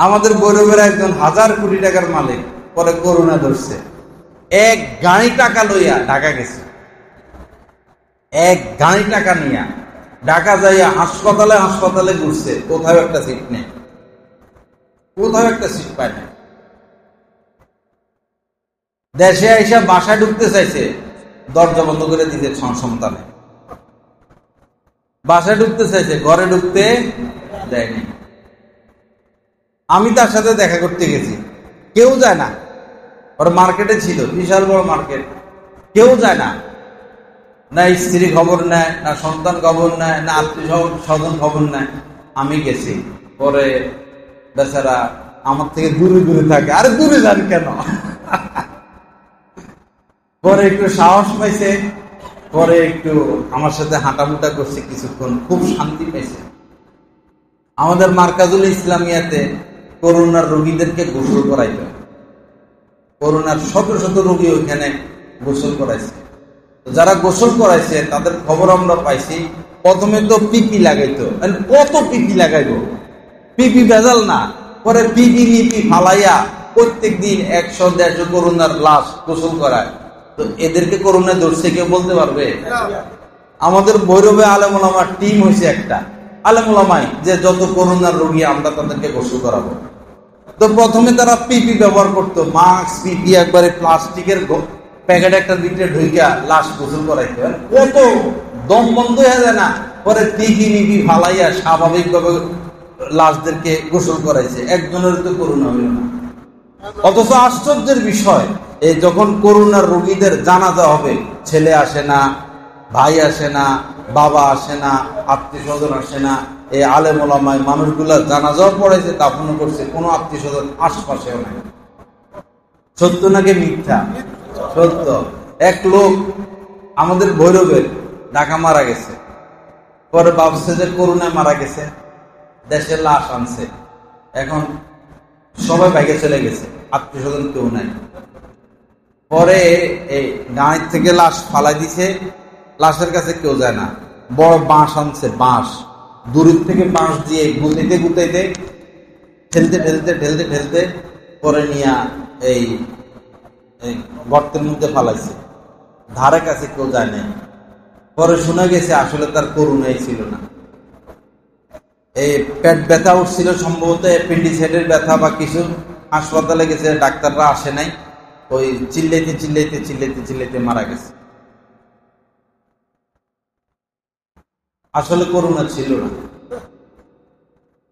আমাদের গৌরবের একজন 1000 কোটি টাকার মালিক, পরে করুণা ধরছে, এক গাড়ি টাকা লইয়া ঢাকা গেছে। এক গাড়ি টাকা নিয়া ঢাকা যাইয়া হাসপাতালে ঘুরছে, কোথাও একটা সিট নেই, কোথাও একটা সিট পায় না। দেশে আইসা বাসায় ঢুকতে চাইছে, দরজা বন্ধ করে দিতে সন্তানে। বাসায় ঢুকতে চাইছে, ঘরে ঢুকতে দেয়নি। আমি তার সাথে দেখা করতে গেছি, কেউ যায় না। ওর মার্কেটে ছিল, বিশাল বড় মার্কেট, কেউ যায় না। না স্ত্রী খবর নেয়, না সন্তান খবর নেয়, না আত্মীয় স্বজন খবর নেয়। আমি গেছি, পরে বেচারা আমার থেকে দূরে থাকে। আরে দূরে যান কেন? পরে একটু সাহস পাইছে, পরে একটু আমার সাথে হাঁটামুটা করছে কিছুক্ষণ, খুব শান্তি পাইছে। আমাদের মার্কাজুল ইসলামিয়াতে করোনার রোগীদেরকে গোসল করাইত। করোনার শত রোগী ওইখানে গোসল করাইছে। যারা গোসল করাইছে তাদের খবর আমরা পাইছি, প্রথমে তো পিপি লাগাইতো। কত পিপি লাগাইবো? পিপি ভেজাল না, পরে পিপি ফালাইয়া প্রত্যেক দিন 100-150 করোনার লাশ গোসল করায়। তো এদেরকে করোনা ধরছে কেউ বলতে পারবে? আমাদের ভৈরবে আলেম ওলামার টিম হয়েছে একটা, আলেম ওলামাই, যে যত করোনার রোগী আমরা তাদেরকে গোসল করাবো। তো প্রথমে তারা পিপি ব্যবহার করতো, মাস্ক, পিপি একবারে প্লাস্টিকের প্যাকেট একটা দিকে ঢুইকা লাশ গোসল করাইতো। কত দম বন্ধ হয়ে যায় না? পরে পিপি ফালাইয়া স্বাভাবিকভাবে লাশদেরকে গোসল করাইছে, একজনের তো করোনা হইল না। অথচ আশ্চর্যের বিষয়, এই যখন করোনার রোগীদের জানাজা হবে, ছেলে আসে না, ভাই আসে না, বাবা আসে না, আত্মীয় স্বজন আসে না। এই আলেম ওলামায় মানুষগুলা জানাজাও পড়াইছে, দাফন করছে, কোনো আত্মীয় স্বজন আশপাশেও নাই। সত্য নাকি মিথ্যা? সত্য। এক লোক আমাদের ভৈরবের ঢাকা মারা গেছে, পরে ভাবছে যে করোনায় মারা গেছে, দেশের লাশ আনছে, এখন সবাই বাইকে চলে গেছে, আত্মীয় স্বজন কেউ নাই। পরে এই গাঁয়ের থেকে লাশ ফালাই দিছে, লাশের কাছে কেউ যায় না। বড় বাঁশ আনছে, বাঁশ দূরের থেকে বাঁশ দিয়ে গুতাইতে ঠেলতে পরে নিয়ে এই গর্তের মধ্যে ফালাইছে, ধারে কাছে কেউ যায় নাই। পরে শোনা গেছে আসলে তার করোনাই ছিল না, এই পেট ব্যথা উঠছিল, সম্ভবত অ্যাপেন্ডিসাইটের ব্যথা বা কিছু। হাসপাতালে গেছে, ডাক্তাররা আসে নাই, ওই চিল্লাইতে মারা গেছে। আসলে করোনা ছিল না।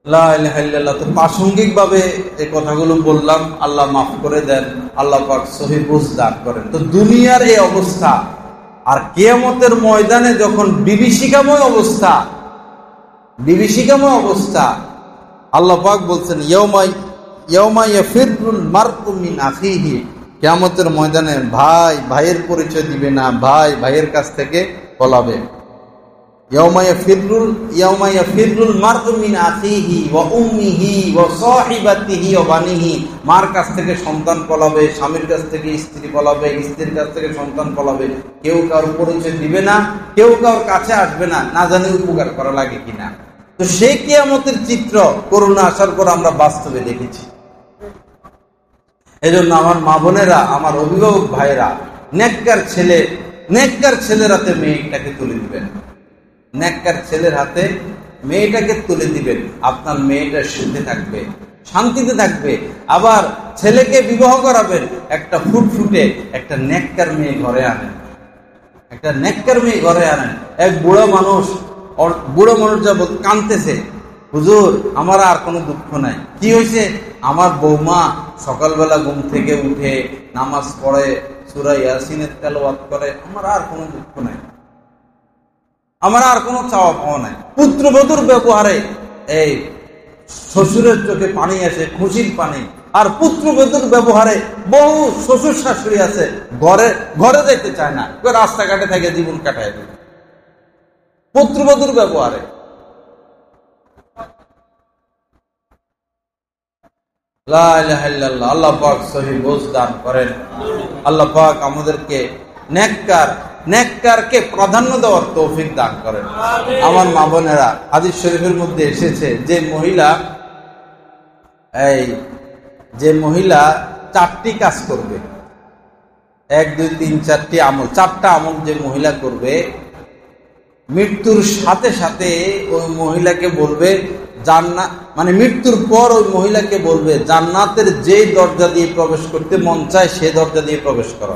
লা ইলাহা ইল্লাল্লাহ। তো প্রাসঙ্গিক ভাবে এই কথাগুলো বললাম, আল্লাহ মাফ করে দেন, আল্লাহ পাক সহিহ বুঝ দান করেন। তো দুনিয়ার এই অবস্থা, আর কিয়ামতের ময়দানে যখন বিভীষিকাময় অবস্থা, আল্লাহ পাক বলছেন ইয়াউমা ইয়াফিরুল মারউ মিন আখিহি, কিয়ামতের ময়দানে ভাই ভাইয়ের পরিচয় দিবে না, ভাই ভাইয়ের কাছ থেকে পলাবে। ইয়াউমা ইয়াফিরুল মারউ মিন আখিহি ওয়া উম্মিহি ওয়া সাহিবাতিহি ওয়া বানিহি, মার কাছ থেকে সন্তান পলাবে, স্বামীর কাছ থেকে স্ত্রী পলাবে, স্ত্রীর কাছ থেকে সন্তান পলাবে। কেউ কারোর পরিচয় দিবে না, কেউ কারোর কাছে আসবে না, না জানি উপকার করা লাগে কিনা। তো সেই কিয়ামতের চিত্র করোনা আসার পর আমরা বাস্তবে দেখেছি। এজন্য আমার মা বোনেরা, আমার অভিভাবক ভাইরা, নেককার ছেলের হাতে মেয়েটাকে তুলে দিবেন, নেককার ছেলের হাতে মেয়েটাকে তুলে দিবেন। আপনার মেয়েটা সুখে থাকবে, শান্তিতে থাকবে। আবার ছেলেকে বিবাহ করাবেন, একটা ফুটফুটে একটা নেককার মেয়ে ঘরে আনেন, একটা নেককার মেয়ে ঘরে আনেন। এক বুড়ো মানুষ যা কাঁদতেছে, হুজুর আমার আর কোনো দুঃখ নাই। কি হয়েছে? আমার বৌমা সকালবেলা ঘুম থেকে উঠে নামাজ পড়ে, সূরা ইয়াসিনের তেলাওয়াত করে, আমার আর কোনো দুঃখ নাই, আমার আর কোনো চাওয়া পাওয়া নাই। পুত্রবধূর ব্যবহারে এই শ্বশুরের চোখে পানি আসে, খুশির পানি। আর পুত্রবধূর ব্যবহারে বহু শ্বশুর শাশুড়ি আছে, ঘরে যেতে চায় না, রাস্তাঘাটে থেকে জীবন কাটায় দেবে। পুত্রবধূর ব্যবহারে। লা ইলাহা ইল্লাল্লাহ। আল্লাহ পাক সহিহ বুঝ দান করেন। আল্লাহ পাক আমাদেরকে নেককারকে প্রাধান্য দেওয়ার তৌফিক দান করেন। আমার মা বোনেরা, হাদিস শরীফের মধ্যে এসেছে যে মহিলা 4টি কাজ করবে, 1 2 3 4টি আমল, 4টা আমল যে মহিলা করবে, মৃত্যুর সাথে সাথে ওই মহিলাকে বলবে জান্নাত, মানে মৃত্যুর পর ওই মহিলাকে বলবে জান্নাতের যে দরজা দিয়ে প্রবেশ করতে মন চায় সে দরজা দিয়ে প্রবেশ করো।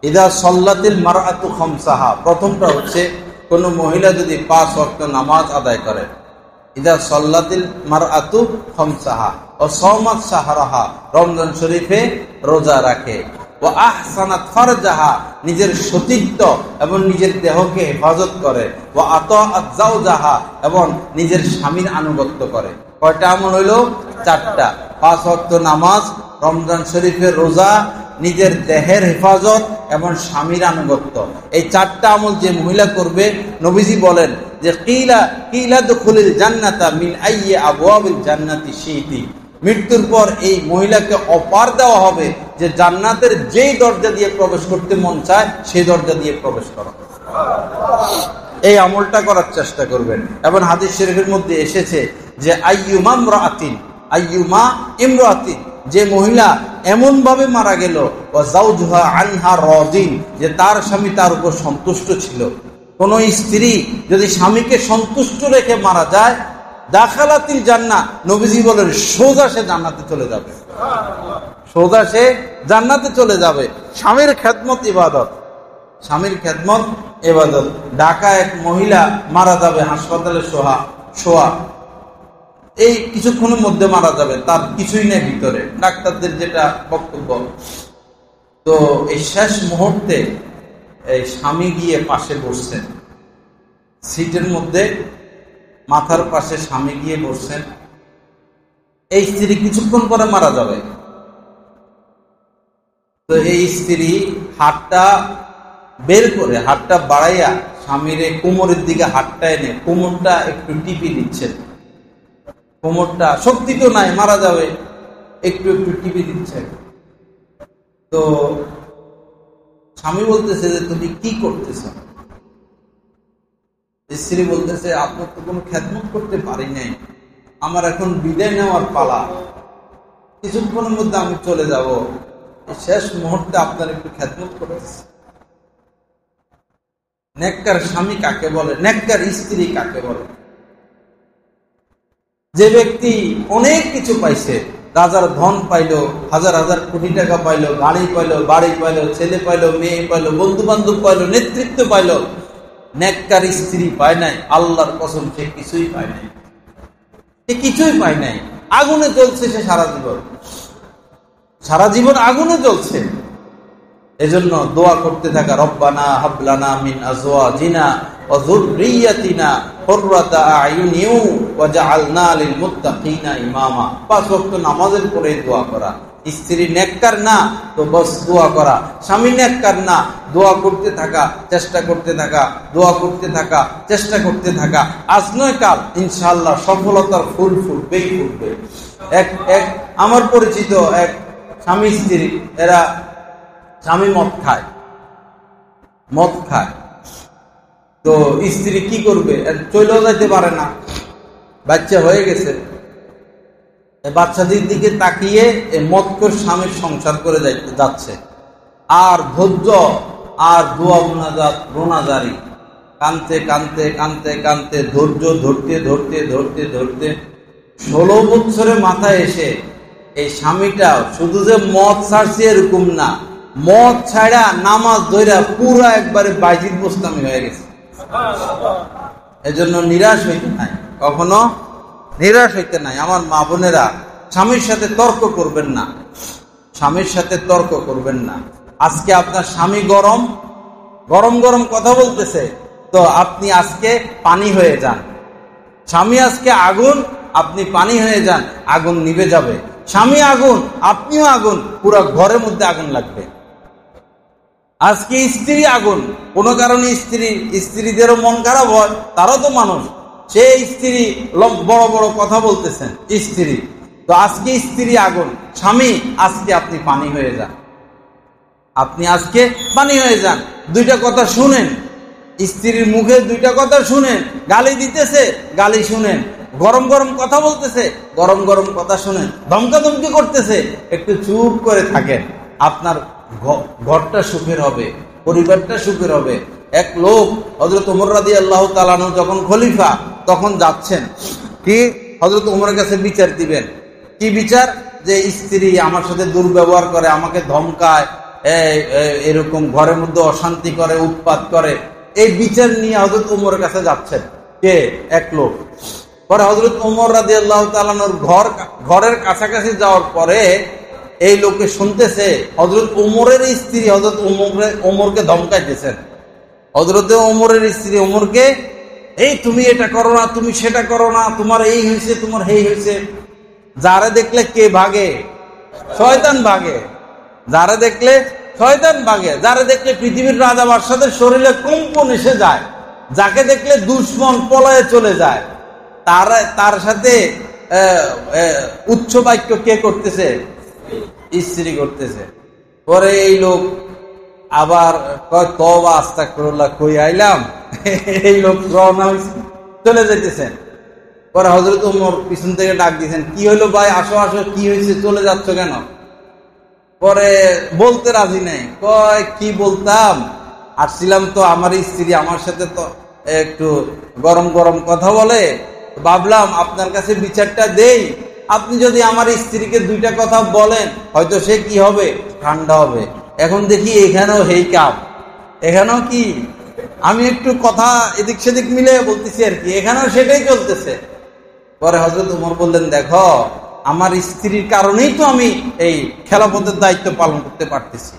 ইদা সাল্লাতিল মারআতু খামসাহা, প্রথমটা হচ্ছে কোন মহিলা যদি 5 ওয়াক্ত নামাজ আদায় করে, ইদা সাল্লাতিল মারআতু খামসাহা ও সাওমাত শাহরাহা, রমজান শরীফে রোজা রাখে, ও আহসানাত ফারজাহা, নিজের সতীত্ব এবং নিজের দেহকে হেফাজত করে, ও আতাআত যাওজাহা, এবং নিজের স্বামীর আনুগত্য করে। কয়টা আমল হইল? 4টা। 5 ওয়াক্ত নামাজ, রমজান শরীফের রোজা, নিজের দেহের হেফাজত এবং স্বামীর আনুগত্য। এই 4টা আমল যে মহিলা করবে, নবীজি বলেন যে কিলা দুখুলিল জান্নাতা মিন আইয়ি আবওয়াবিল জান্নাতি শিইতি, মৃত্যুর পর এই মহিলাকে অফার দেওয়া হবে যে জান্নাতের যেই দরজা দিয়ে প্রবেশ করতে মন চায় সেই দরজা দিয়ে প্রবেশ করো। এই আমলটা করার চেষ্টা করবেন। এবং হাদিস শরীফের মধ্যে এসেছে যে আইয়ুমা ইমরাতিন, যে মহিলা এমন ভাবে মারা গেল, ওয়া যাওজুহা আনহা রাদিন, যে তার স্বামী তার উপর সন্তুষ্ট ছিল। কোন স্ত্রী যদি স্বামীকে সন্তুষ্ট রেখে মারা যায়, দাখালাতিল জান্নাহ, নবীজি বলেন সোজা সে জান্নাতে চলে যাবে, সোজা সে জান্নাতে চলে যাবে। স্বামীর খেদমত ইবাদত, স্বামীর খেদমত ইবাদত। ঢাকা এক মহিলা মারা যাবে, হাসপাতালে শোয়া, এই কিছুক্ষণের মধ্যে মারা যাবে, তার কিছুই নেই ভিতরে, ডাক্তারদের যেটা বক্তব্য। তো এই শেষ মুহূর্তে এই স্বামী গিয়ে পাশে বসছেন, সিটের মধ্যে মাথার পাশে স্বামী গিয়ে বসছেন। এই স্ত্রী কিছুক্ষণ পরে মারা যাবে। তো এই স্ত্রী হাতটা বের করে, হাতটা বাড়াইয়া স্বামীর কোমরের দিকে হাতটা এনে কোমরটা একটু টিপি দিচ্ছেন। কোমরটা, শক্তি তো নাই, মারা যাবে, একটু একটু টিপি দিচ্ছেন। তো স্বামী বলতেছে যে তুমি কি করতেছ? স্ত্রী বলতেছে আপনার তো কোনো খেদমত করতে পারি নাই, আমার এখন বিদায় নেওয়ার পালা, কিছুক্ষণের মধ্যে আমি চলে যাব, শেষ মুহূর্তে আপনার একটু খেদমত করেছে। নেককার স্বামী কাকে বলে? নেককার স্ত্রী কাকে বলে? যে ব্যক্তি অনেক কিছু পাইছে, রাজার ধন পাইলো, হাজার হাজার কোটি টাকা পাইলো, গাড়ি পাইলো, বাড়ি পাইলো, ছেলে পাইলো, মেয়ে পাইলো, বন্ধু বান্ধব পাইলো, নেতৃত্ব পাইলো, নেককার স্ত্রী পায় নাই, আল্লাহর কসম সে কিছুই পায় নাই, সে কিছুই পায় নাই। আগুনে জ্বলছে সে সারা জীবন আগুনে জ্বলছে। এজন্য দোয়া করতে থাকা, রব্বানা হাবলানা মিন আজওয়াজিনা ওয়া যুররিয়াতিনা কুররাতা আয়ুনিন ওয়াজআলনা লিল মুত্তাকিনা ইমামা। 5 ওয়াক্ত নামাজের পরে দোয়া করা। স্ত্রী নেককার না তো বস দোয়া করা, স্বামী নেককার না, দোয়া করতে থাকা, চেষ্টা করতে থাকা, দোয়া করতে থাকা, চেষ্টা করতে থাকা। আজ নয় কাল ইনশাআল্লাহ সফলতার ফুল ফুটবেই ফুটবে। এক আমার পরিচিত এক স্বামী স্ত্রী, এরা স্বামী মদ খায়। তো স্ত্রী কি করবে, চলেও যাইতে পারে না, বাচ্চা হয়ে গেছে, বাচ্চাদের দিকে তাকিয়ে মদখোর স্বামীর সংসার করে যাচ্ছে। আর ধৈর্য আর দোয়া মুনাজাত রোনাজারি, কানতে কানতে কানতে কানতে ধৈর্য ধরতে 16 বছরে মাথায় এসে এই স্বামীটা শুধু যে মদ ছাড়ছে এরকম না, মদ ছাড়া নামাজ ধইরা পুরা একবারে বাইজিদ বোস্তামি হয়ে গেছে। এজন্য নিরাশ হইতে নাই, কখনো নিরাশ হইতে নাই। আমার মা বোনেরা, স্বামীর সাথে তর্ক করবেন না, স্বামীর সাথে তর্ক করবেন না। আজকে আপনার স্বামী গরম কথা বলতেছে, তো আপনি আজকে পানি হয়ে যান। স্বামী আজকে আগুন, আপনি পানি হয়ে যান, আগুন নিভে যাবে। স্বামী আগুন, আপনিও আগুন, পুরো ঘরের মধ্যে আগুন লাগবে। আজকে স্ত্রী আগুন, কোনো কারণে স্ত্রীদেরও মন খারাপ হয়, তারাও তো মানুষ। সে স্ত্রী বড় বড় কথা বলতেছেন স্ত্রী, তো আজকে স্ত্রী আগুন, স্বামী আজকে আপনি পানি হয়ে যান, আপনি আজকে পানি হয়ে যান। দুইটা কথা শুনেন, স্ত্রীর মুখে দুইটা কথা শুনেন, গালি দিতেছে গালি শুনেন, গরম গরম কথা বলতেছে গরম গরম কথা শুনেন, ধমকাধমকি করতেছে, একটু চুপ করে থাকেন। আপনার ঘরটা সুখের হবে, পরিবারটা সুখের হবে। এক লোক হযরত ওমর রাদিয়াল্লাহু তাআলা আনহু যখন খলিফা, তখন যাচ্ছেন কি হযরত ওমরের কাছে বিচার দিবেন। কি বিচার? যে স্ত্রী আমার সাথে দুর্ব্যবহার করে, আমাকে ধমকায়, এরকম ঘরের মধ্যে অশান্তি করে, উৎপাত করে। এই বিচার নিয়ে হযরত ওমরের কাছে যাচ্ছেন কে? এক লোক। পরে হযরত ওমর রাদিয়াল্লাহু তাআলা আনহুর ঘরের কাছাকাছি যাওয়ার পরে এই লোকে শুনতেছে হযরত ওমরের স্ত্রী হযরত ওমরকে ধমকাইতেছেন। হযরত ওমরের স্ত্রী ওমরকে, এই তুমি এটা করো না, তুমি সেটা করো না, তোমার এই হয়েছে, তোমার এই হয়েছে। যারা দেখলে কে ভাগে? শয়তান ভাগে। যারা দেখলে শয়তান ভাগে। যারা দেখলে পৃথিবীর রাজা বাদশাদের শরীরে কম্পন এসে যায়, যাকে দেখলে দুশ্মন পলায়ে চলে যায়, তার সাথে উচ্চ বাক্য কে করতেছে? স্ত্রী করতেছে। পরে এই লোক আবার কয়, তওবা আস্তাগফিরুল্লাহ, কই আইলাম। এই লোক রওনা হইছে, চলে যাইতেছেন। পরে হযরত ওমর পিছন থেকে ডাক দিয়েছেন, কি হইলো ভাই, আসো আসো, কি হয়েছে, চলে যাচ্ছ কেন? পরে বলতে রাজি নেই, কয় কি বলতাম, আসছিলাম তো আমার স্ত্রী আমার সাথে তো একটু গরম গরম কথা বলে, ভাবলাম আপনার কাছে বিচারটা দেই। আপনি যদি আমার স্ত্রীকে দুইটা কথা বলেন, হয়তো সে কি হবে, ঠান্ডা হবে। এখন দেখি এখানেও হেই কাপ, এখানেও কি, আমি একটু কথা এদিক সেদিক মিলে বলতেছি আর কি, এখানেও সেটাই চলতেছে। পরে হযরত ওমর বললেন, দেখো আমার স্ত্রীর কারণেই তো আমি এই খেলাফতের দায়িত্ব পালন করতে পারতেছি।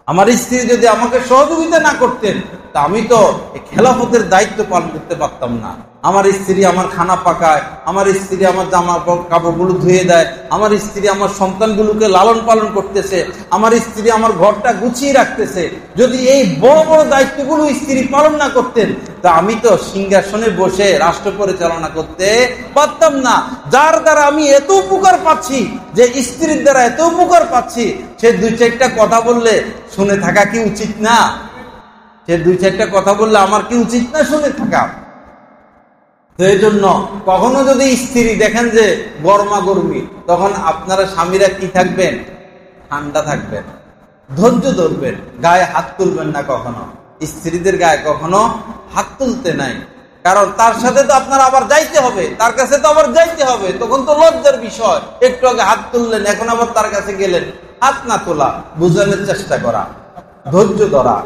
আমার স্ত্রী যদি আমাকে সহযোগিতা না করতেন, তা আমি তো এই খেলাফতের দায়িত্ব পালন করতে পারতাম না। আমার স্ত্রী আমার খানা পাকায়, আমার স্ত্রী আমার জামা কাপড়গুলো ধুয়ে দেয়, আমার স্ত্রী আমার সন্তানগুলোকে লালন পালন করতেছে, আমার স্ত্রী আমার ঘরটা গুছিয়ে রাখতেছে। যদি এই বড় বড় দায়িত্বগুলো স্ত্রী পালন না করতেন, তা আমি তো সিংহাসনে বসে রাষ্ট্র পরিচালনা করতে পারতাম না। যার দ্বারা আমি এত উপকার পাচ্ছি, যে স্ত্রীর দ্বারা এত উপকার পাচ্ছি, সে দুই চারটা কথা বললে শুনে থাকা কি উচিত না? সে দুই চারটা কথা বললে আমার কি উচিত না শুনে থাকা? তো এই জন্য কখনো যদি স্ত্রী দেখেন যে গরমা গরমি, তখন আপনারা স্বামীরা কি থাকবেন? ঠান্ডা থাকবেন, ধৈর্য ধরবেন, গায়ে হাত তুলবেন না কখনো। স্ত্রীদের গায়ে কখনো হাত তুলতে নাই, কারণ তার সাথে তো আপনার আবার যাইতে হবে, তার কাছে তো আবার যাইতে হবে, তখন তো লজ্জার বিষয়। একটু আগে হাত তুললেন, এখন আবার তার কাছে গেলেন। হাত না তোলা, বোঝানোর চেষ্টা করা, ধৈর্য ধরা,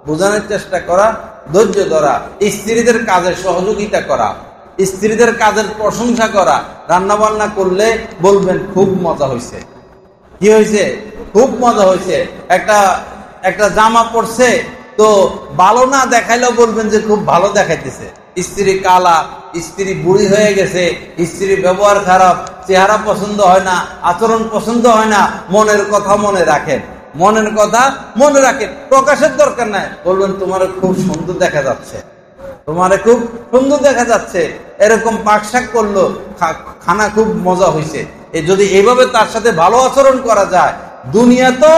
বোঝানোর চেষ্টা করা, ধৈর্য ধরা, স্ত্রীদের কাজে সহযোগিতা করা, স্ত্রীদের কাজের প্রশংসা করা। রান্না বান্না করলে বলবেন খুব মজা হয়েছে। কি হয়েছে? খুব মজা হয়েছে। একটা জামা পরছে, তো ভালো না দেখাইলেও বলবেন যে খুব ভালো দেখাইতেছে। স্ত্রী কালা, স্ত্রী বুড়ি হয়ে গেছে, স্ত্রীর ব্যবহার খারাপ, চেহারা পছন্দ হয় না, আচরণ পছন্দ হয় না, মনের কথা মনে রাখেন, মনের কথা মনে রাখেন, প্রকাশের দরকার নাই। বলবেন তোমার খুব সুন্দর দেখা যাচ্ছে, তোমারে খুব সুন্দর দেখা যাচ্ছে, এরকম পাকশাক করলো, খানা খুব মজা হয়েছে। যদি এইভাবে তার সাথে ভালো আচরণ করা যায়, দুনিয়া তো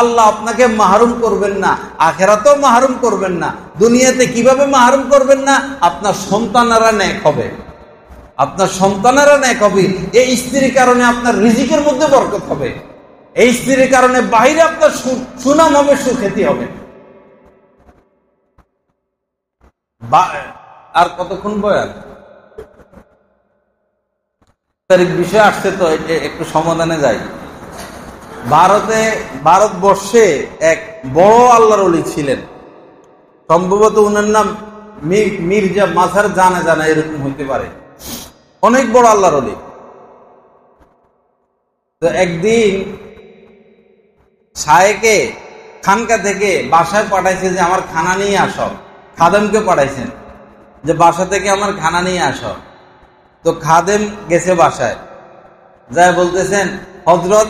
আল্লাহ আপনাকে মাহরুম করবেন না, আখেরাতেও মাহরুম করবেন না। দুনিয়াতে কিভাবে মাহরুম করবেন না? আপনার সন্তানেরা নেক হবে, আপনার সন্তানেরা নেক হবে। এই স্ত্রীর কারণে আপনার রিজিকের মধ্যে বরকত হবে, এই স্ত্রীর কারণে বাইরে আপনার সুনাম হবে, সুখ্যাতি হবে। আর কতক্ষণ বয়ান? তারিখ বিষয় আসছে, তো একটু সমাধানে যাই। ভারতবর্ষে এক বড় আল্লাহর ওলি ছিলেন, সম্ভবত উনার নাম মির্জা মাজার জানা এরকম হইতে পারে। অনেক বড় আল্লাহর ওলি। তো একদিন শায়েকে খানকা থেকে বাসায় পাঠাইছে যে আমার খানা নিয়ে আসো। খাদেমকে পাঠাইছেন যে বাসা থেকে আমার খানা নিয়ে আসো। তো খাদেম গেছে বাসায়, যাই বলতেছেন হযরত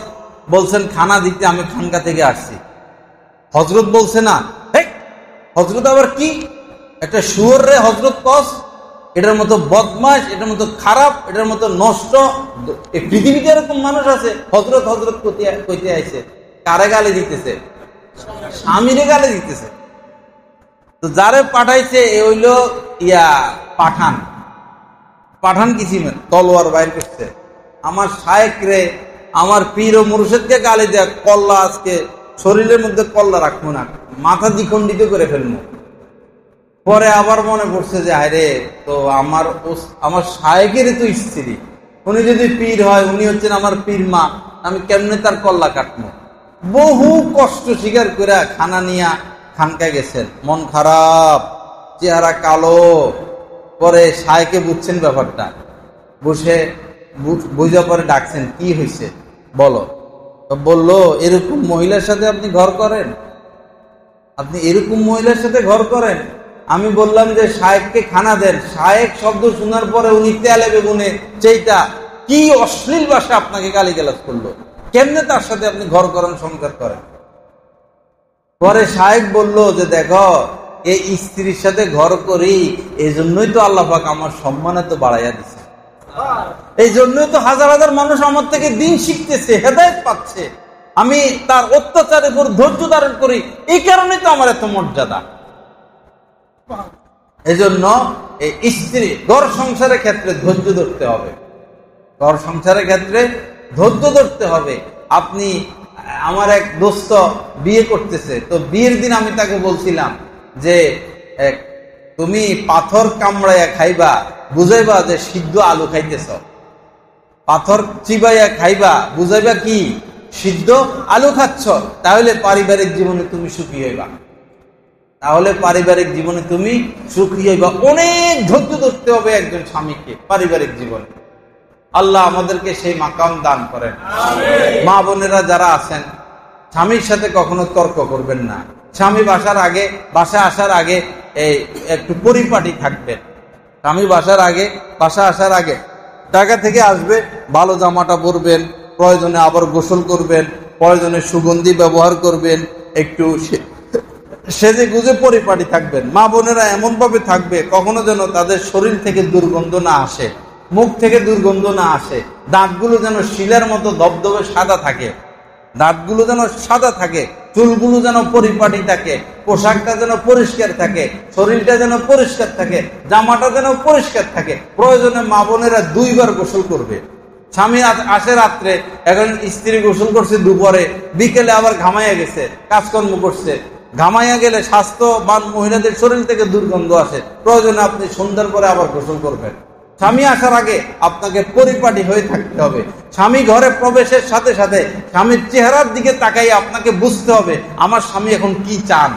বলছেন খানা দিতে আমি খানকা থেকে আসছি। হজরত বলছে না, হজরত আবার কি একটা শুয়োর রে হজরত কস, এটার মতো বদমাশ, এটার মতো খারাপ, এটার মতো নষ্ট এই পৃথিবীতে এরকম মানুষ আছে? হজরত হজরত কইতে আইছে, কারে গালি দিতেছে? স্বামীরে গালি দিতেছে। তো যারে পাঠাইছে এ হইল পাঠান। পাঠান কি ছিলেন? তলোয়ার বাইর করছে। আমার শায়েক রে, আমার পীর ও মুর্শিদকে গালি দেয়া, কল্লা আজকে শরীরের মধ্যে কল্লা রাখবো না, মাথা দ্বিখণ্ডিত করে ফেলবো। পরে আবার মনে পড়ছে যে আরে তো আমার শায়েকেরই তো স্ত্রী, উনি যদি পীর হয়, উনি হচ্ছেন আমার পীর মা, আমি কেমনে তার কল্লা কাটবো? বহু কষ্ট স্বীকার করে খানা নিয়া খানকায় গেছেন, মন খারাপ, চেহারা কালো। পরে শায়েকে বুঝছেন ব্যাপারটা, বুঝা পরে ডাকছেন, কি হয়েছে বলো। বললো, এরকম মহিলার সাথে আপনি ঘর করেন? আপনি এরকম মহিলার সাথে ঘর করেন? আমি বললাম যে শায়েককে খানা দেন। শায়েক শব্দ শোনার পরে উনি তেলে বেগুনে সেইটা কি অশ্লীল ভাষা আপনাকে গালিগালাজ করলো, কেমনে তার সাথে আপনি ঘর করেন, সংসার করেন? পরে শায়েক বলল যে দেখো, এই স্ত্রীর সাথে ঘর করি, এই জন্যই তো আল্লাহ পাক আমার সম্মান এত বাড়াইয়া দিচ্ছে, এই জন্যই তো হাজার হাজার মানুষ আমার থেকে দিন শিখতেছে, হেদায়েত পাচ্ছে। আমি তার অত্যাচারের উপর ধৈর্য ধারণ করি, এই কারণে তো আমার এত মর্যাদা। এজন্য এই স্ত্রী ঘর সংসারের ক্ষেত্রে ধৈর্য ধরতে হবে, ঘর সংসারের ক্ষেত্রে ধৈর্য ধরতে হবে। আপনি, আমার এক দোস্ত বিয়ে করতেছে, তো বিয়ের দিন আমি তাকে বলছিলাম যে তুমি পাথর কামড়াইয়া খাইবা, বুঝাইবা যে সিদ্ধ আলু খাইতেছ। পাথর চিবাইয়া খাইবা, বুঝাইবা কি সিদ্ধ আলু খাচ্ছ। তাহলে পারিবারিক জীবনে তুমি সুখী হইবা, তাহলে পারিবারিক জীবনে তুমি সুখী হইবা। অনেক ধৈর্য ধরতে হবে একজন স্বামীকে পারিবারিক জীবনে। আল্লাহ আমাদেরকে সেই মাকাম দান করেন। মা বোনেরা যারা আছেন, স্বামীর সাথে কখনো তর্ক করবেন না। স্বামী বাসায় আসার আগে একটু পরিপাটি থাকবেন। স্বামী বাসা আসার আগে ঢাকা থেকে আসবে, ভালো জামাটা পরবেন, প্রয়োজনে আবার গোসল করবেন, প্রয়োজনে সুগন্ধি ব্যবহার করবেন, একটু সেজে গুজে পরিপাটি থাকবেন। মা বোনেরা এমন ভাবে থাকবে কখনো যেন তাদের শরীর থেকে দুর্গন্ধ না আসে, মুখ থেকে দুর্গন্ধ না আসে, দাঁতগুলো যেন শিলার মতো দবদবে সাদা থাকে, দাঁতগুলো যেন সাদা থাকে, চুলগুলো যেন পরিপাটি থাকে, পোশাকটা যেন পরিষ্কার থাকে, শরীরটা যেন পরিষ্কার থাকে, জামাটা যেন পরিষ্কার থাকে। প্রয়োজনে মা বোনেরা 2 বার গোসল করবে। স্বামী আসে রাত্রে, এখন স্ত্রী গোসল করছে দুপুরে, বিকেলে আবার ঘামাইয়া গেছে, কাজকর্ম করছে, ঘামাইয়া গেলে স্বাস্থ্যবান মহিলাদের শরীর থেকে দুর্গন্ধ আসে। প্রয়োজনে আপনি সন্ধ্যার পরে আবার গোসল করবেন। স্বামী আসার আগে আপনাকে পরিপাটি হয়ে থাকতে হবে। স্বামী ঘরে প্রবেশের সাথে সাথে স্বামীর চেহারার দিকে তাকাই আপনাকে বুঝতে হবে আমার স্বামী এখন কি চান,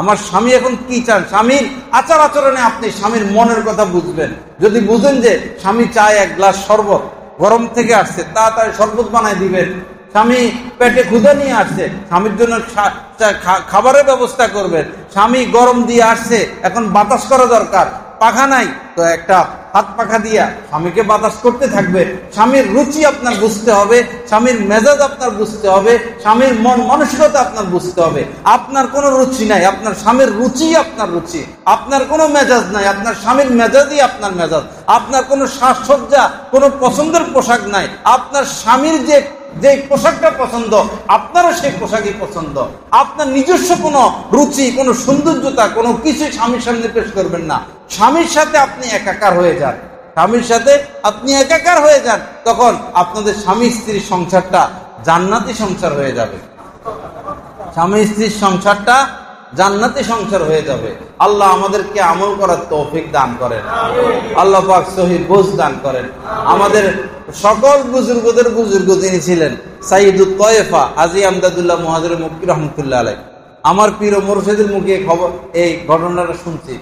আমার স্বামী এখন কি চান। স্বামীর আচার আচরণে আপনি স্বামীর মনের কথা বুঝবেন। যদি বুঝেন যে স্বামী চায় 1 গ্লাস শরবত, গরম থেকে আসছে, তাড়াতাড়ি শরবত বানায় দিবেন। স্বামী পেটে ক্ষুধা নিয়ে আসছে, স্বামীর জন্য খাবারের ব্যবস্থা করবেন। স্বামী গরম দিয়ে আসছে, এখন বাতাস করা দরকার, পাখা নাই, তো একটা হাত পাখা দিয়া স্বামীকে বাতাস করতে থাকবে। স্বামীর রুচি আপনার বুঝতে হবে, স্বামীর মেজাজ আপনার বুঝতে হবে, স্বামীর মন মানসিকতা আপনার বুঝতে হবে। আপনার কোনো রুচি নাই, আপনার স্বামীর রুচি আপনার রুচি। আপনার কোনো মেজাজ নাই, আপনার স্বামীর মেজাজই আপনার মেজাজ। আপনার কোনো সাজসজ্জা, কোনো পছন্দের পোশাক নাই, আপনার স্বামীর যে পোশাকটা পছন্দ আপনারও সেই পোশাকই পছন্দ। আপনার নিজস্ব কোনো রুচি, কোনো সৌন্দর্যতা, কোনো কিছু স্বামীর সামনে পেশ করবেন না। স্বামীর সাথে আপনি একাকার হয়ে যান, স্বামীর সাথে আপনি একাকার হয়ে যান, তখন আপনাদের স্বামী স্ত্রীর সংসারটা জান্নাতি সংসার হয়ে যাবে। স্বামী স্ত্রীর সংসারটা জান্নাতি সংসার হয়ে যাবে। আল্লাহ আমাদেরকে আমল করার তৌফিক দান করেন, আল্লাহ পাক সহিহ বুঝ দান করেন। আমাদের সকল বুজুর্গদের বুজুর্গ যিনি ছিলেন সাইয়্যিদুত তায়েফা হাজী আমদাদুল্লাহ মুহাজির মক্কি রাহমাতুল্লাহ আলাইহি, আমার পীর ও মুর্শিদের মুখে খবর এই ঘটনাটা শুনছি।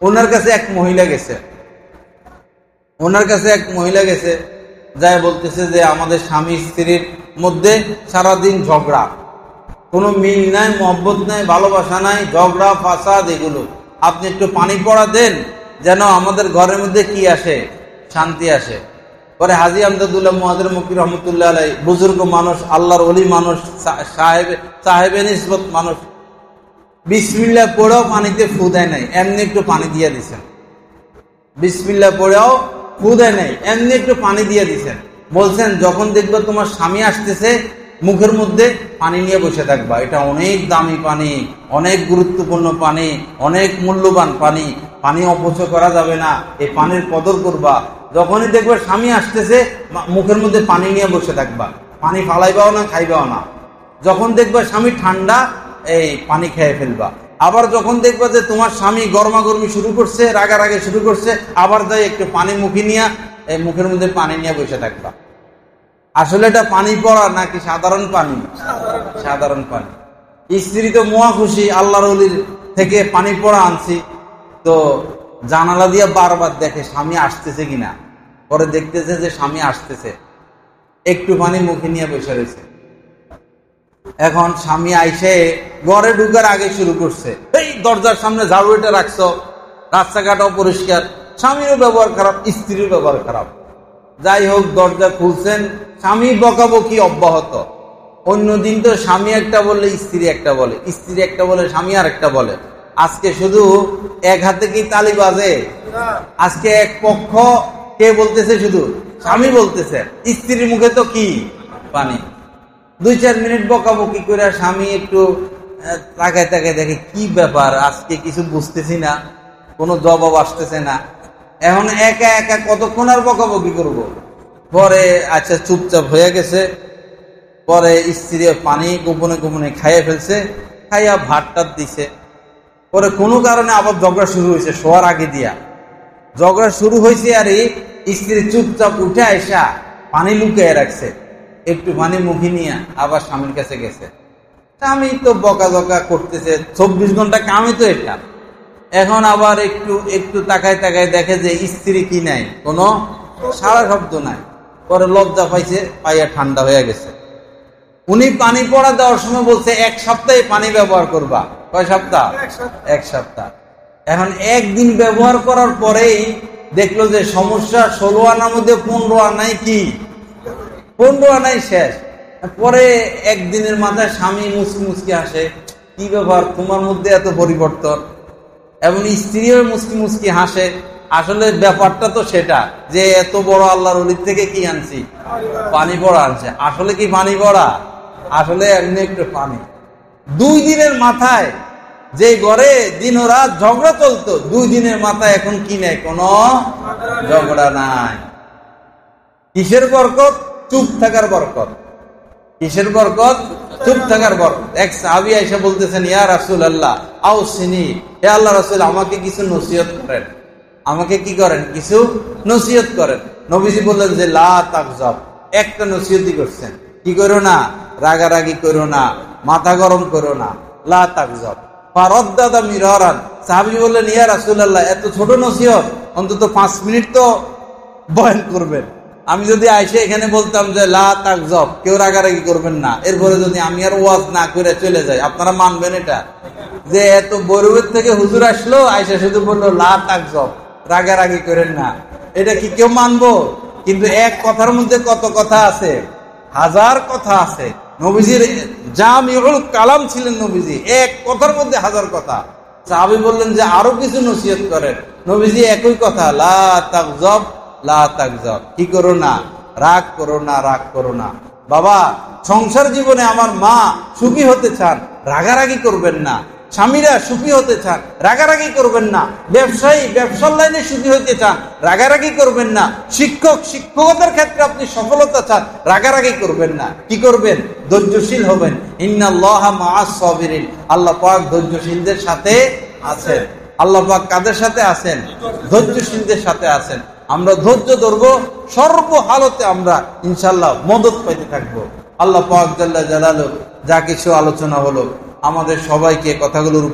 ওনার কাছে এক মহিলা গেছে, যাই বলতেছে যে আমাদের স্বামী স্ত্রীর মধ্যে সারাদিন ঝগড়া, কোনো মিল নাই, মহব্বত নাই, ভালোবাসা নাই, ঝগড়া ফাসাদ এগুলো। আপনি একটু পানি পড়া দেন যেন আমাদের ঘরের মধ্যে কি আসে, শান্তি আসে। পরে হাজী আমদাদুল্লাহ মুহাজির মক্কি রহমতুল্লাহ আলাইহি, বুজুর্গ মানুষ, আল্লাহর ওলি মানুষ, সাহেবে নিসবত মানুষ, বিসমিল্লাহ পড়েও পানিতে ফু দেয় নাই, এমনি একটু পানি দিয়ে দিছেন। বিসমিল্লাহ পড়েও ফু দেয় নাই, এমনি একটু পানি দিয়ে দিছেন। বলছেন যখন দেখবে তোমার স্বামী আসতেছে মুখের মধ্যে পানি নিয়ে বসে থাকবা, এটা অনেক দামি পানি, অনেক গুরুত্বপূর্ণ পানি, অনেক মূল্যবান পানি, পানি অপচয় করা যাবে না, এই পানির কদর করবা। যখনই দেখবে স্বামী আসতেছে মুখের মধ্যে পানি নিয়ে বসে থাকবা, পানি ফালাইবাও না, খাইবাও না। যখন দেখবা স্বামী ঠান্ডা, এই পানি খেয়ে ফেলবা। আবার যখন দেখবা যে তোমার স্বামী গরমাগরমি শুরু করছে, রাগারাগি শুরু করছে, আবার যাই একটু পানি মুখে নিয়ে এই মুখের মধ্যে পানি নিয়ে বসে থাকবা। আসলে এটা পানি পড়া নাকি সাধারণ পানি? সাধারণ পানি। স্ত্রী তো মহা খুশি, আল্লাহর ওলির থেকে পানি পড়া আনছি, তো জানালা দিয়ে বারবার দেখে স্বামী আসতেছে কিনা। পরে দেখতেছে যে স্বামী আসতেছে, একটু পানি মুখে নিয়ে বসে রয়েছে। এখন স্বামী আইসে ঘরে ঢুকার আগে শুরু করছে, এই দরজার সামনে ঝাড়ু এটা রাখছো, রাস্তাঘাট অপরিষ্কার। স্বামীরও ব্যবহার খারাপ, স্ত্রীর ব্যবহার খারাপ। যাই হোক, দরজা খুলছেন, স্বামী বকাবকি অব্যাহত। অন্যদিন তো স্বামী একটা বললে স্ত্রী একটা বলে, স্ত্রী একটা বলে স্বামী আর একটা বলে। আজকে শুধু এক হাতে কি তালি বাজে? আজকে এক পক্ষ কে বলতেছে? শুধু স্বামী বলতেছে, স্ত্রীর মুখে তো কি পানি। 2-4 মিনিট বকাবকি করে স্বামী একটু তাকায় তাকায় দেখে কি ব্যাপার, আজকে কিছু বুঝতেছি না, কোনো জবাব আসতেছে না। এখন একা একা কতক্ষণ আর বকাবকি করবো? পরে আচ্ছা চুপচাপ হয়ে গেছে। পরে স্ত্রী পানি গোপনে গোপনে খাইয়ে ফেলছে, খাইয়া ভাতটা দিছে। পরে কোনো কারণে আবার ঝগড়া শুরু হয়েছে, শোয়ার আগে দিয়া ঝগড়া শুরু হয়েছে। আর স্ত্রী চুপচাপ উঠে আইসা পানি লুকিয়ে রাখছে, একটু পানি মুখে নিয়ে আবার স্বামীর কাছে গেছে। স্বামী তো বকাঝকা করতেছে, 24 ঘন্টা কামই তো এটা। এখন আবার একটু একটু তাকায় তাকায় দেখে যে স্ত্রী কি নাই, কোনো সারা শব্দ নাই। পরে লজ্জা পাইছে, পাইয়া ঠান্ডা হয়ে গেছে। উনি পানি পড়া দেওয়ার সময় বলছে 1 সপ্তাহে পানি ব্যবহার করবা। কয় সপ্তাহ? 1 সপ্তাহ। এখন একদিন ব্যবহার করার পরেই দেখলো যে সমস্যা 16 আনার মধ্যে 15 আনাই কি 15 আনাই শেষ। পরে একদিনের মাথায় স্বামী মুসকি মুসকি হাসে, কি ব্যাপার তোমার মধ্যে এত পরিবর্তন? এবং স্ত্রীও মুসকি মুসকি হাসে। আসলে ব্যাপারটা তো সেটা যে এত বড় আল্লাহর ওলির থেকে কি আনছি? পানি পড়া আনছে। আসলে কি পানি পড়া? আসলে এমনি একটু পানি। 2 দিনের মাথায় যে ঘরে দিন ও রাত ঝগড়া চলতো, 2 দিনের মাথায় এখন কি নেই? কোনো ঝগড়া নাই। কিসের বরকত? চুপ থাকার বরকত। কিসের বরকত? চুপ থাকার বরকত। এক সাহাবী এসে বলতেছেন, ইয়া রাসূলুল্লাহ আউসিনি, হে আল্লাহ রাসূল, আমাকে কিছু নসিহত করেন, আমাকে কি করেন? কিছু নসিহত করেন। নবীজি বললেন যে লা তাগজাব, একটা নসিহতই করছেন, কি করো না? রাগারাগি করো না, মাথা গরম করো না। লা তাগজাব ফারাদ্দাদা মিরারান। সাহাবী বললেন, ইয়া রাসূলুল্লাহ, এত ছোট নসিহত, অন্তত 5 মিনিট তো বয়ান করবেন। আমি যদি আইসে এখানে বলতাম যে লা তাগজাব, কেউ রাগারাগি করবেন না, এরপরে যদি আমি আর ওয়াজ না করে চলে যাই, আপনারা মানবেন এটা? যে এত বরুয়ের থেকে হুজুর আসলো, আইসা শুধু বললো লা তাগজাব, রাগারাগি করেন না, এটা কি কেউ মানবো? কিন্তু এক কথার মধ্যে কত কথা আছে? 1000 কথা আছে। নবীজির জামিউল কালাম ছিলেন নবীজি, এক কথার মধ্যে 1000 কথা। সাহাবী বললেন যে আরো কিছু নসিহত করেন। নবীজি একই কথা, লা তাগজাব লা তাগজাব, কি করো না? রাগ করো না, রাগ করো না। বাবা, সংসার জীবনে আমার মা সুখী হতে চান, রাগারাগি করবেন না। স্বামীরা সুখী হতে চান, রাগারাগি করবেন না। ব্যবসায়ী ব্যবসার লাইনে সুখী হতে চান, রাগারাগি করবেন না। শিক্ষক শিক্ষকতার ক্ষেত্রে আপনি সফলতা চান, রাগারাগি করবেন না। কি করবেন? ধৈর্যশীল হবেন। ইন্নাল্লাহা মাআস সাবিরিন, আল্লাহ পাক ধৈর্যশীলদের সাথে আছেন। আল্লাহ পাক কাদের সাথে আছেন? ধৈর্যশীলদের সাথে আছেন। আমরা ধৈর্য ধরবো, সর্ব হালতে আমরা ইনশাআল্লাহ মদদ পাইতে থাকবো। আল্লাহ পাক জাল্লা জালালুহু যা কিছু আলোচনা হলো, আমাদের সবাইকে কথাগুলোর